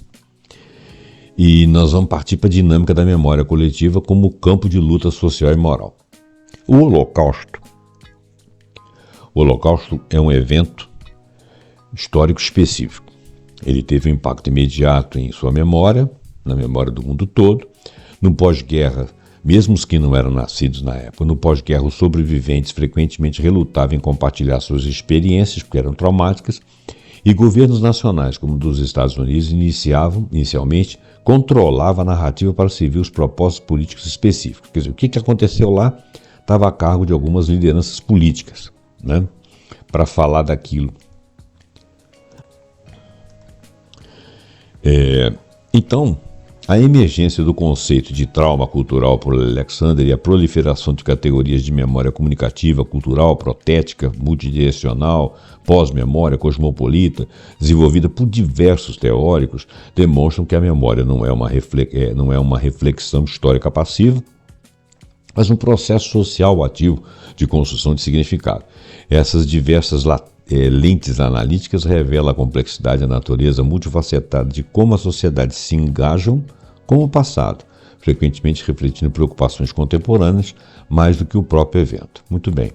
E nós vamos partir para a dinâmica da memória coletiva como campo de luta social e moral. O Holocausto é um evento histórico específico. Ele teve um impacto imediato em sua memória, na memória do mundo todo. No pós-guerra, mesmo os que não eram nascidos na época, no pós-guerra os sobreviventes frequentemente relutavam em compartilhar suas experiências, porque eram traumáticas, e governos nacionais, como o dos Estados Unidos, inicialmente, controlavam a narrativa para servir os propósitos políticos específicos. Quer dizer, o que aconteceu lá estava a cargo de algumas lideranças políticas, né, para falar daquilo. Então, a emergência do conceito de trauma cultural por Alexander e a proliferação de categorias de memória comunicativa, cultural, protética, multidirecional, pós-memória, cosmopolita, desenvolvida por diversos teóricos, demonstram que a memória não é uma reflexão histórica passiva, mas um processo social ativo de construção de significado. Essas diversas lentes analíticas revelam a complexidade e a natureza multifacetada de como as sociedades se engajam com o passado, frequentemente refletindo preocupações contemporâneas mais do que o próprio evento. Muito bem.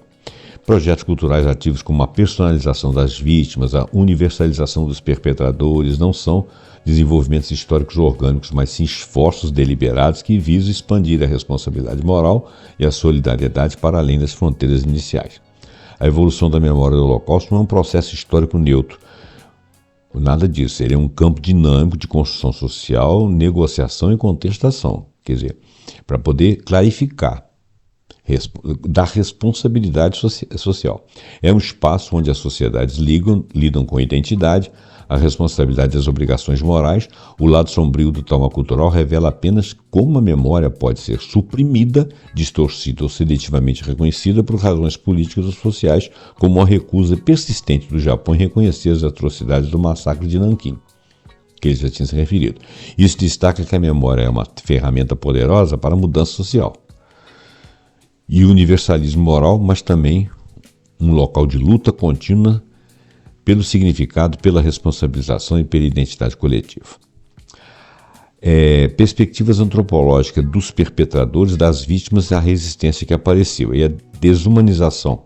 Projetos culturais ativos como a personalização das vítimas, a universalização dos perpetradores não são desenvolvimentos históricos orgânicos, mas sim esforços deliberados que visam expandir a responsabilidade moral e a solidariedade para além das fronteiras iniciais. A evolução da memória do Holocausto não é um processo histórico neutro. Nada disso. Ele é um campo dinâmico de construção social, negociação e contestação. Quer dizer, para poder clarificar, dar responsabilidade social. É um espaço onde as sociedades lidam com a identidade, a responsabilidade e as obrigações morais. O lado sombrio do trauma cultural revela apenas como a memória pode ser suprimida, distorcida ou seletivamente reconhecida por razões políticas ou sociais, como a recusa persistente do Japão em reconhecer as atrocidades do massacre de Nanquim, que ele já tinha se referido. Isso destaca que a memória é uma ferramenta poderosa para a mudança social e universalismo moral, mas também um local de luta contínua pelo significado, pela responsabilização e pela identidade coletiva. Perspectivas antropológicas dos perpetradores, das vítimas e a resistência que apareceu, e a desumanização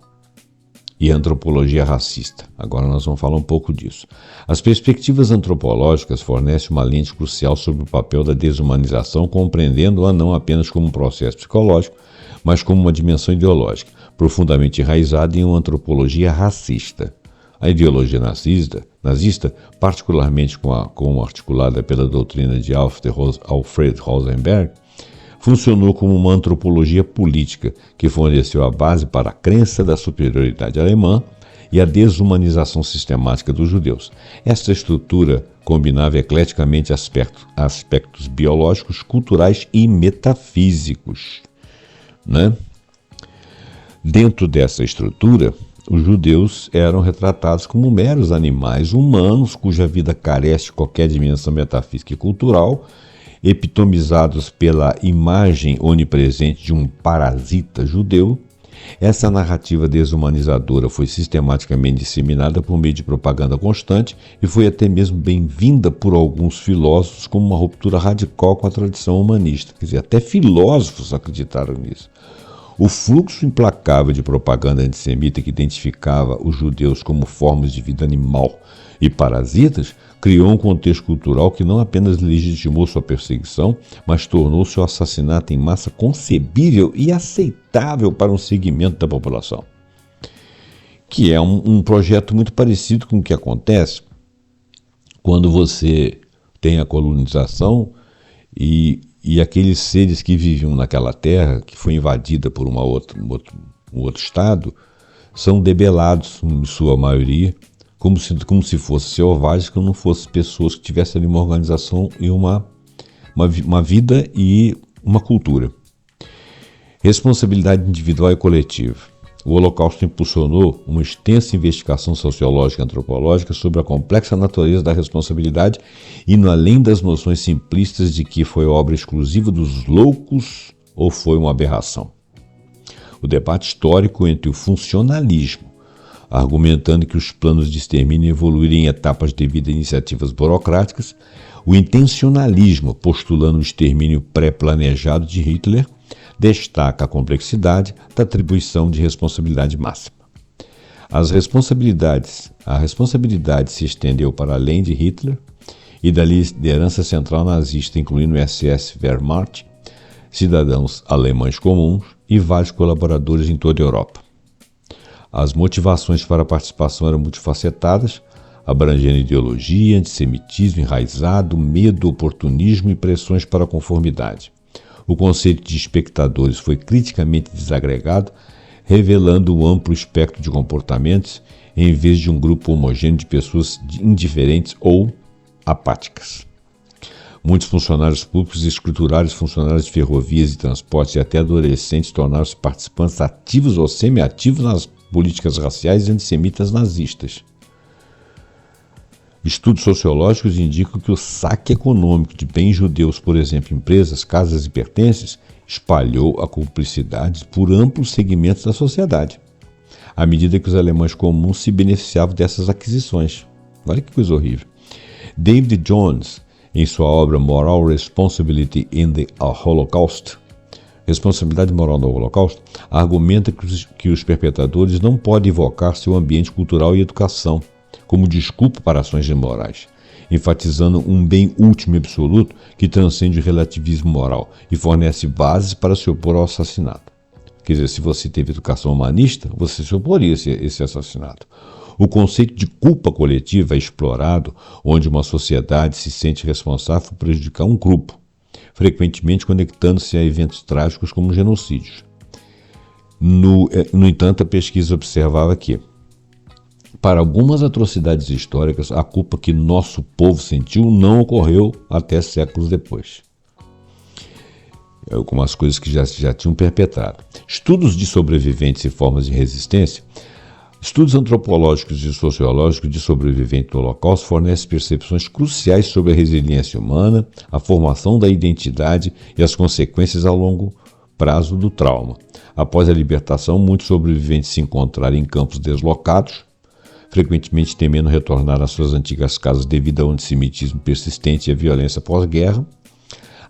e antropologia racista. Agora nós vamos falar um pouco disso. As perspectivas antropológicas fornecem uma lente crucial sobre o papel da desumanização, compreendendo-a não apenas como um processo psicológico, mas como uma dimensão ideológica, profundamente enraizada em uma antropologia racista. A ideologia nazista, particularmente como articulada pela doutrina de Alfred Rosenberg, funcionou como uma antropologia política que forneceu a base para a crença da superioridade alemã e a desumanização sistemática dos judeus. Esta estrutura combinava ecleticamente aspectos biológicos, culturais e metafísicos, né? Dentro dessa estrutura, os judeus eram retratados como meros animais humanos cuja vida carece de qualquer dimensão metafísica e cultural, epitomizados pela imagem onipresente de um parasita judeu. Essa narrativa desumanizadora foi sistematicamente disseminada por meio de propaganda constante e foi até mesmo bem-vinda por alguns filósofos como uma ruptura radical com a tradição humanista. Quer dizer, até filósofos acreditaram nisso. O fluxo implacável de propaganda antissemita que identificava os judeus como formas de vida animal e parasitas criou um contexto cultural que não apenas legitimou sua perseguição, mas tornou seu assassinato em massa concebível e aceitável para um segmento da população. Que é um projeto muito parecido com o que acontece quando você tem a colonização e aqueles seres que viviam naquela terra, que foi invadida por um outro estado, são debelados, em sua maioria, como se fossem selvagens, que não fossem pessoas que tivessem ali uma organização e uma vida e uma cultura. Responsabilidade individual e coletiva. O Holocausto impulsionou uma extensa investigação sociológica e antropológica sobre a complexa natureza da responsabilidade, indo além das noções simplistas de que foi obra exclusiva dos loucos ou foi uma aberração. O debate histórico entre o funcionalismo, argumentando que os planos de extermínio evoluíram em etapas devido a iniciativas burocráticas, o intencionalismo, postulando o extermínio pré-planejado de Hitler, destaca a complexidade da atribuição de responsabilidade máxima. A responsabilidade se estendeu para além de Hitler e da liderança central nazista, incluindo o SS Wehrmacht, cidadãos alemães comuns e vários colaboradores em toda a Europa. As motivações para a participação eram multifacetadas, abrangendo ideologia, antissemitismo enraizado, medo, oportunismo e pressões para a conformidade. O conceito de espectadores foi criticamente desagregado, revelando um amplo espectro de comportamentos, em vez de um grupo homogêneo de pessoas indiferentes ou apáticas. Muitos funcionários públicos, escriturários, funcionários de ferrovias e transportes e até adolescentes tornaram-se participantes ativos ou semi-ativos nas políticas raciais e antissemitas nazistas. Estudos sociológicos indicam que o saque econômico de bens judeus, por exemplo, empresas, casas e pertences, espalhou a cumplicidade por amplos segmentos da sociedade, à medida que os alemães comuns se beneficiavam dessas aquisições. Olha que coisa horrível. David Jones, em sua obra Moral Responsibility in the Holocaust, Responsabilidade Moral no Holocausto, argumenta que os perpetradores não podem evocar seu ambiente cultural e educação como desculpa para ações imorais, enfatizando um bem último e absoluto que transcende o relativismo moral e fornece bases para se opor ao assassinato. Quer dizer, se você teve educação humanista, você se oporia a esse assassinato. O conceito de culpa coletiva é explorado onde uma sociedade se sente responsável por prejudicar um grupo, frequentemente conectando-se a eventos trágicos como genocídios. No entanto, a pesquisa observava que, para algumas atrocidades históricas, a culpa que nosso povo sentiu não ocorreu até séculos depois. Algumas coisas que já tinham perpetrado. Estudos de sobreviventes e formas de resistência. Estudos antropológicos e sociológicos de sobreviventes do Holocausto fornecem percepções cruciais sobre a resiliência humana, a formação da identidade e as consequências a longo prazo do trauma. Após a libertação, muitos sobreviventes se encontraram em campos deslocados, frequentemente temendo retornar às suas antigas casas devido ao antissemitismo persistente e à violência pós-guerra.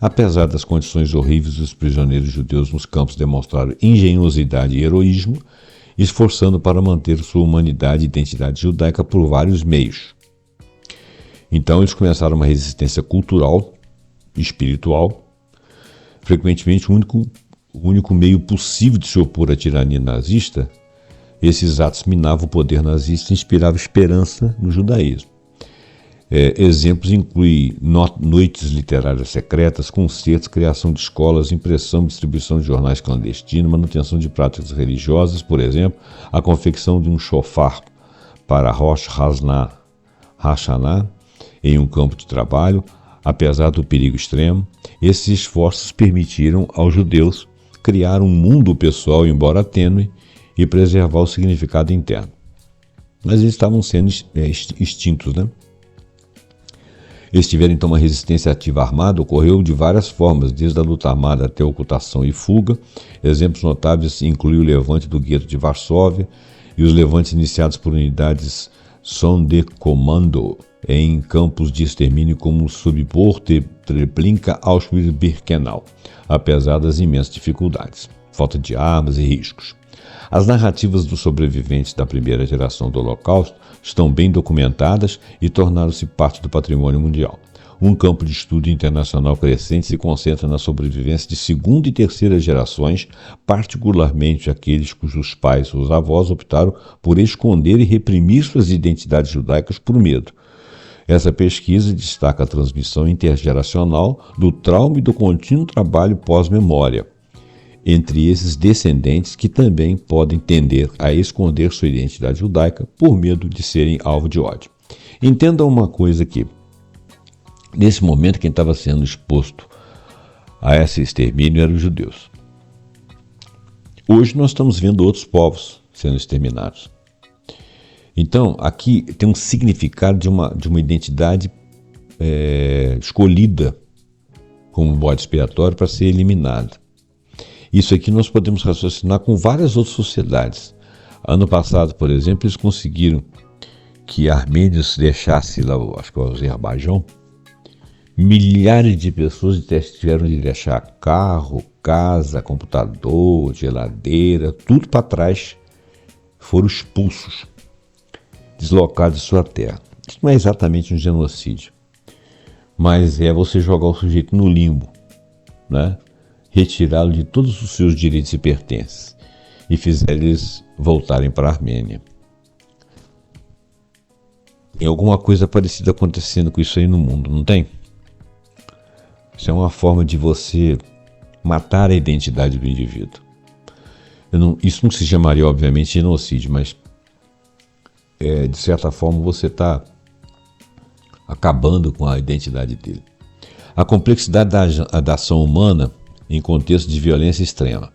Apesar das condições horríveis, os prisioneiros judeus nos campos demonstraram engenhosidade e heroísmo, esforçando para manter sua humanidade e identidade judaica por vários meios. Então eles começaram uma resistência cultural e espiritual. Frequentemente o único meio possível de se opor à tirania nazista, esses atos minavam o poder nazista e inspiravam esperança no judaísmo. Exemplos incluem noites literárias secretas, concertos, criação de escolas, impressão e distribuição de jornais clandestinos, manutenção de práticas religiosas, por exemplo, a confecção de um shofar para Rosh Hashanah em um campo de trabalho. Apesar do perigo extremo, esses esforços permitiram aos judeus criar um mundo pessoal, embora tênue, e preservar o significado interno. Mas eles estavam sendo extintos, né? Eles tiveram então uma resistência ativa armada, ocorreu de várias formas, desde a luta armada até a ocultação e fuga. Exemplos notáveis incluem o levante do gueto de Varsóvia e os levantes iniciados por unidades Sonderkommando em campos de extermínio como Sobibor, Treblinka, Auschwitz e Birkenau, apesar das imensas dificuldades, falta de armas e riscos. As narrativas dos sobreviventes da primeira geração do Holocausto estão bem documentadas e tornaram-se parte do patrimônio mundial. Um campo de estudo internacional crescente se concentra na sobrevivência de segunda e terceira gerações, particularmente aqueles cujos pais ou avós optaram por esconder e reprimir suas identidades judaicas por medo. Essa pesquisa destaca a transmissão intergeracional do trauma e do contínuo trabalho pós-memória entre esses descendentes que também podem tender a esconder sua identidade judaica por medo de serem alvo de ódio. Entendam uma coisa aqui. Nesse momento, quem estava sendo exposto a esse extermínio eram os judeus. Hoje nós estamos vendo outros povos sendo exterminados. Então, aqui tem um significado de uma identidade escolhida como bode expiatório para ser eliminada. Isso aqui nós podemos raciocinar com várias outras sociedades. Ano passado, por exemplo, eles conseguiram que armênios deixassem lá, acho que o Azerbaijão, milhares de pessoas tiveram de deixar carro, casa, computador, geladeira, tudo para trás, foram expulsos, deslocados de sua terra. Isso não é exatamente um genocídio, mas é você jogar o sujeito no limbo, né? Retirá-lo de todos os seus direitos e pertences e fizer eles voltarem para a Armênia. Tem alguma coisa parecida acontecendo com isso aí no mundo, não tem? Isso é uma forma de você matar a identidade do indivíduo. Isso não se chamaria, obviamente, genocídio, mas de certa forma você está acabando com a identidade dele. A complexidade da ação humana em contexto de violência extrema.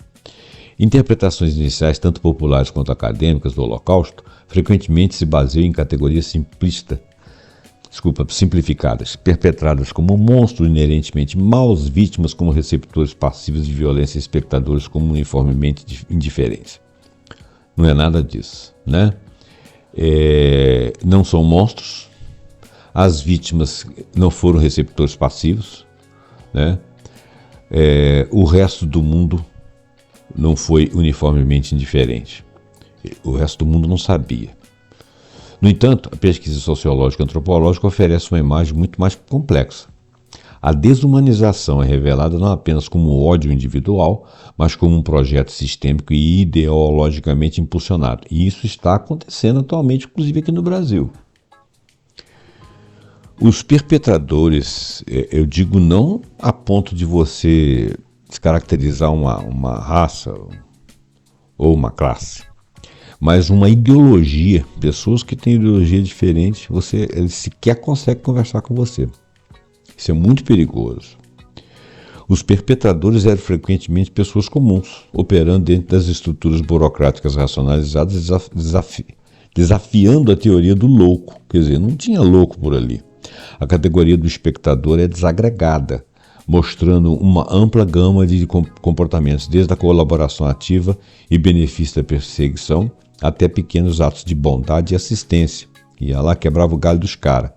Interpretações iniciais, tanto populares quanto acadêmicas, do Holocausto frequentemente se baseiam em categorias simplificadas, perpetradas como monstros inerentemente maus, vítimas como receptores passivos de violência e espectadores como uniformemente indiferentes. Não é nada disso, né? Não são monstros, as vítimas não foram receptores passivos, né? O resto do mundo não foi uniformemente indiferente. O resto do mundo não sabia. No entanto, a pesquisa sociológica e antropológica oferece uma imagem muito mais complexa. A desumanização é revelada não apenas como ódio individual, mas como um projeto sistêmico e ideologicamente impulsionado. E isso está acontecendo atualmente, inclusive aqui no Brasil. Os perpetradores, eu digo não a ponto de você descaracterizar uma raça ou uma classe, mas uma ideologia. Pessoas que têm ideologia diferente, eles sequer conseguem conversar com você. Isso é muito perigoso. Os perpetradores eram frequentemente pessoas comuns, operando dentro das estruturas burocráticas racionalizadas, desafiando a teoria do louco. Quer dizer, não tinha louco por ali. A categoria do espectador é desagregada, mostrando uma ampla gama de comportamentos, desde a colaboração ativa e benefício da perseguição, até pequenos atos de bondade e assistência. Ia lá, quebrava o galho dos caras.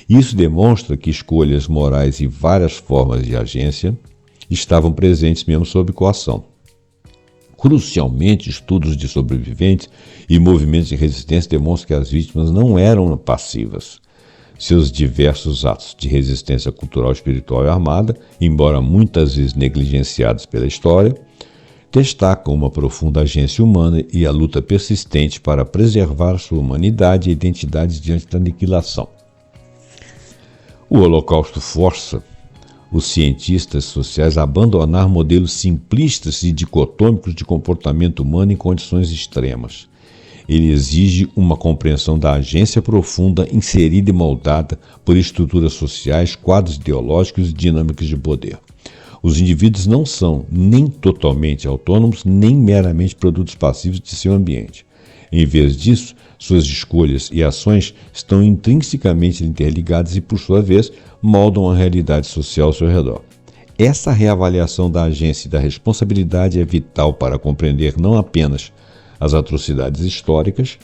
Isso demonstra que escolhas morais e várias formas de agência estavam presentes mesmo sob coação. Crucialmente, estudos de sobreviventes e movimentos de resistência demonstram que as vítimas não eram passivas. Seus diversos atos de resistência cultural, espiritual e armada, embora muitas vezes negligenciados pela história, destacam uma profunda agência humana e a luta persistente para preservar sua humanidade e identidade diante da aniquilação. O Holocausto força os cientistas sociais a abandonar modelos simplistas e dicotômicos de comportamento humano em condições extremas. Ele exige uma compreensão da agência profunda, inserida e moldada por estruturas sociais, quadros ideológicos e dinâmicas de poder. Os indivíduos não são nem totalmente autônomos, nem meramente produtos passivos de seu ambiente. Em vez disso, suas escolhas e ações estão intrinsecamente interligadas e, por sua vez, moldam a realidade social ao seu redor. Essa reavaliação da agência e da responsabilidade é vital para compreender não apenas as atrocidades históricas,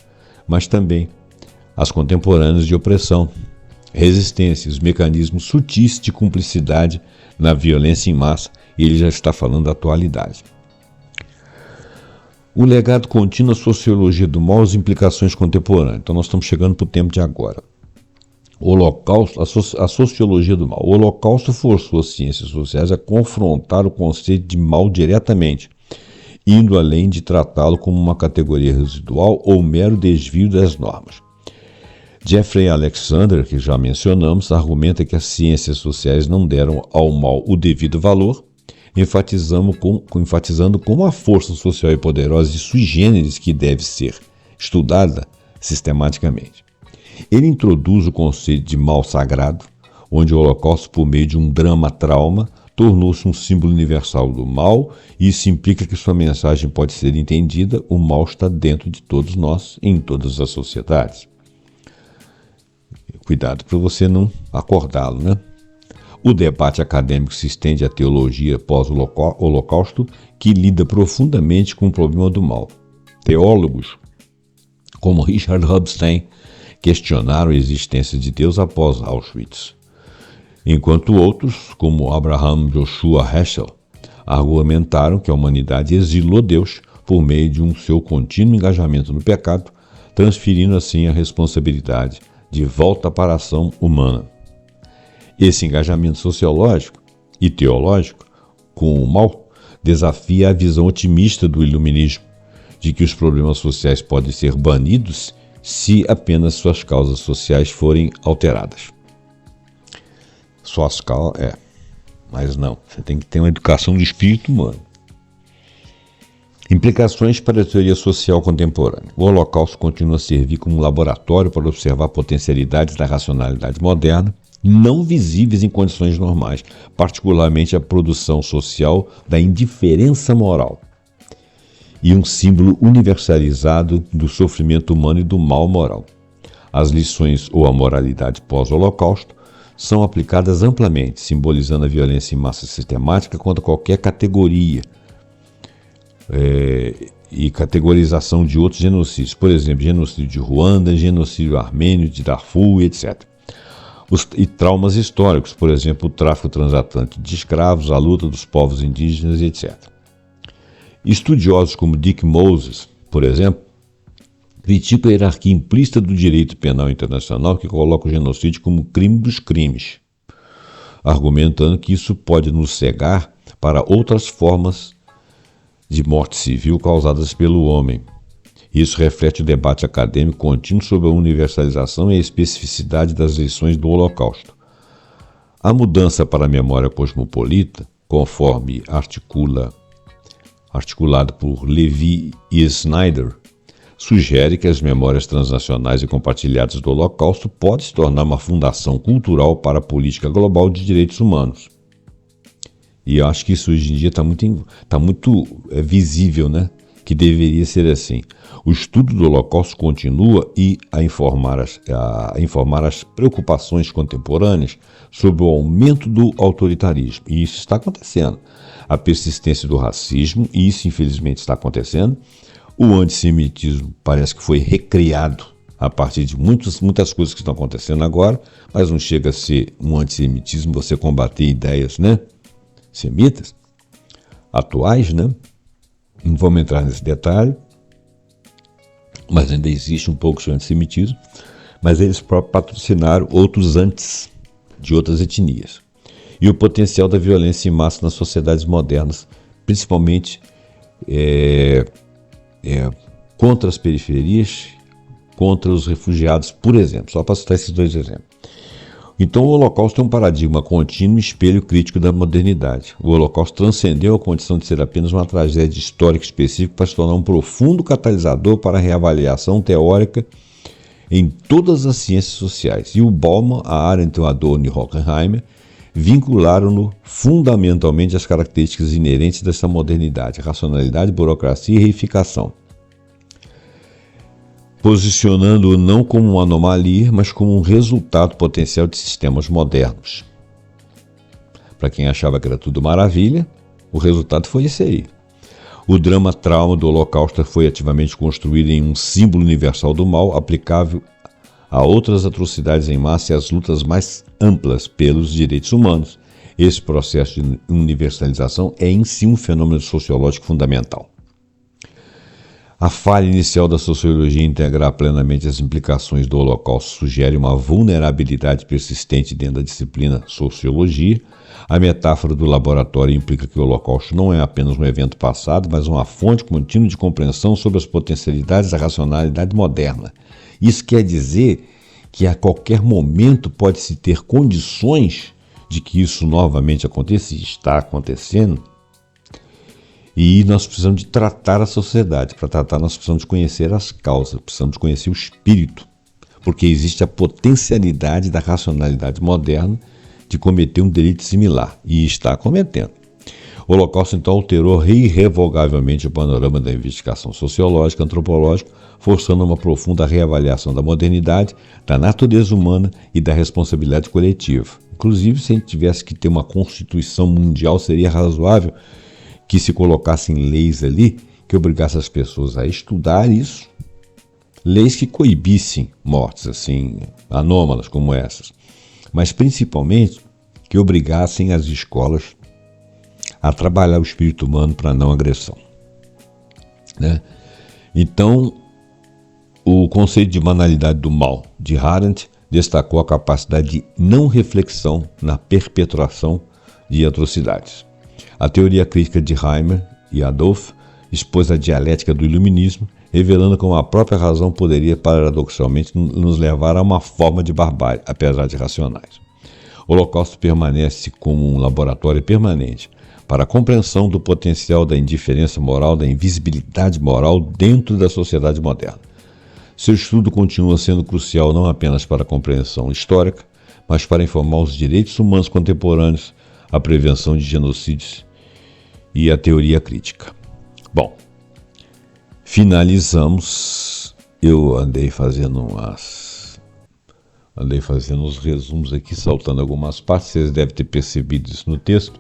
mas também as contemporâneas de opressão, resistência, os mecanismos sutis de cumplicidade na violência em massa, e ele já está falando da atualidade. O legado contínuo, a sociologia do mal, as implicações contemporâneas. Então nós estamos chegando para o tempo de agora. O Holocausto, a sociologia do mal. O Holocausto forçou as ciências sociais a confrontar o conceito de mal diretamente, indo além de tratá-lo como uma categoria residual ou mero desvio das normas. Jeffrey Alexander, que já mencionamos, argumenta que as ciências sociais não deram ao mal o devido valor, enfatizando como a força social e poderosa e sui generis que deve ser estudada sistematicamente. Ele introduz o conceito de mal sagrado, onde o Holocausto, por meio de um drama-trauma, tornou-se um símbolo universal do mal, e isso implica que sua mensagem pode ser entendida: o mal está dentro de todos nós, em todas as sociedades. Cuidado para você não acordá-lo, né? O debate acadêmico se estende à teologia pós-Holocausto, que lida profundamente com o problema do mal. Teólogos como Richard Hobsbawm questionaram a existência de Deus após Auschwitz, enquanto outros, como Abraham Joshua Heschel, argumentaram que a humanidade exilou Deus por meio de seu contínuo engajamento no pecado, transferindo assim a responsabilidade de volta para a ação humana. Esse engajamento sociológico e teológico com o mal desafia a visão otimista do iluminismo, de que os problemas sociais podem ser banidos se apenas suas causas sociais forem alteradas. Suas causas, mas não, você tem que ter uma educação do espírito humano. Implicações para a teoria social contemporânea. O Holocausto continua a servir como um laboratório para observar potencialidades da racionalidade moderna, não visíveis em condições normais, particularmente a produção social da indiferença moral, e um símbolo universalizado do sofrimento humano e do mal moral. As lições ou a moralidade pós-Holocausto são aplicadas amplamente, simbolizando a violência em massa sistemática contra qualquer categoria e categorização de outros genocídios, por exemplo, genocídio de Ruanda, genocídio armênio, de Darfur, etc. E traumas históricos, por exemplo, o tráfico transatlântico de escravos, a luta dos povos indígenas, etc. Estudiosos como Dick Moses, por exemplo, criticam a hierarquia implícita do direito penal internacional que coloca o genocídio como crime dos crimes, argumentando que isso pode nos cegar para outras formas de morte civil causadas pelo homem. Isso reflete o debate acadêmico contínuo sobre a universalização e a especificidade das lições do Holocausto. A mudança para a memória cosmopolita, conforme articulado por Levi e Snyder, sugere que as memórias transnacionais e compartilhadas do Holocausto podem se tornar uma fundação cultural para a política global de direitos humanos. E eu acho que isso hoje em dia está muito visível, né? Que deveria ser assim. O estudo do Holocausto continua a informar as preocupações contemporâneas sobre o aumento do autoritarismo. E isso está acontecendo. A persistência do racismo, e isso infelizmente está acontecendo. O antissemitismo parece que foi recriado a partir de muitas coisas que estão acontecendo agora, mas não chega a ser um antissemitismo você combater ideias, né, semitas, atuais, né? Não vamos entrar nesse detalhe, mas ainda existe um pouco de antissemitismo, mas eles próprios patrocinaram outros antes, de outras etnias. E o potencial da violência em massa nas sociedades modernas, principalmente contra as periferias, contra os refugiados, por exemplo, só para citar esses dois exemplos. Então o Holocausto é um paradigma contínuo e espelho crítico da modernidade. O Holocausto transcendeu a condição de ser apenas uma tragédia histórica específica para se tornar um profundo catalisador para a reavaliação teórica em todas as ciências sociais. E o Bauman, a Arendt, o Adorno e Horkheimer vincularam-no fundamentalmente às características inerentes dessa modernidade, racionalidade, burocracia e reificação, posicionando-o não como uma anomalia, mas como um resultado potencial de sistemas modernos. Para quem achava que era tudo maravilha, o resultado foi esse aí. O drama-trauma do Holocausto foi ativamente construído em um símbolo universal do mal, aplicável a outras atrocidades em massa e às lutas mais amplas pelos direitos humanos. Esse processo de universalização é em si um fenômeno sociológico fundamental. A falha inicial da sociologia em integrar plenamente as implicações do Holocausto sugere uma vulnerabilidade persistente dentro da disciplina sociologia. A metáfora do laboratório implica que o Holocausto não é apenas um evento passado, mas uma fonte contínua de compreensão sobre as potencialidades da racionalidade moderna. Isso quer dizer que a qualquer momento pode-se ter condições de que isso novamente aconteça, e está acontecendo. E nós precisamos de tratar a sociedade. Para tratar, nós precisamos de conhecer as causas, precisamos de conhecer o espírito, porque existe a potencialidade da racionalidade moderna de cometer um delito similar, e está cometendo. O Holocausto, então, alterou irrevogavelmente o panorama da investigação sociológica, antropológica, forçando uma profunda reavaliação da modernidade, da natureza humana e da responsabilidade coletiva. Inclusive, se a gente tivesse que ter uma constituição mundial, seria razoável que se colocassem leis ali que obrigassem as pessoas a estudar isso, leis que coibissem mortes assim, anômalas como essas, mas principalmente que obrigassem as escolas a trabalhar o espírito humano para não agressão, né? Então, o conceito de banalidade do mal de Arendt destacou a capacidade de não reflexão na perpetuação de atrocidades. A teoria crítica de Heimer e Adolf expôs a dialética do iluminismo, revelando como a própria razão poderia, paradoxalmente, nos levar a uma forma de barbárie, apesar de racionais. O Holocausto permanece como um laboratório permanente para a compreensão do potencial da indiferença moral, da invisibilidade moral dentro da sociedade moderna. Seu estudo continua sendo crucial não apenas para a compreensão histórica, mas para informar os direitos humanos contemporâneos, a prevenção de genocídios e a teoria crítica. Bom, finalizamos. Eu andei fazendo uns resumos aqui, saltando algumas partes, vocês devem ter percebido isso no texto,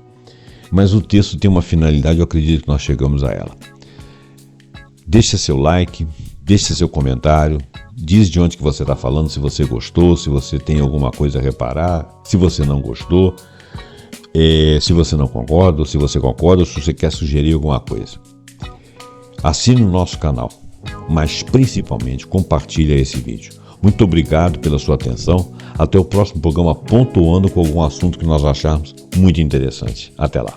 mas o texto tem uma finalidade, eu acredito que nós chegamos a ela. Deixa seu like, deixa seu comentário, diz de onde que você está falando, se você gostou, se você tem alguma coisa a reparar, se você não gostou, se você não concorda, ou se você concorda, ou se você quer sugerir alguma coisa. Assine o nosso canal, mas principalmente compartilhe esse vídeo. Muito obrigado pela sua atenção. Até o próximo programa pontuando com algum assunto que nós acharmos muito interessante. Até lá.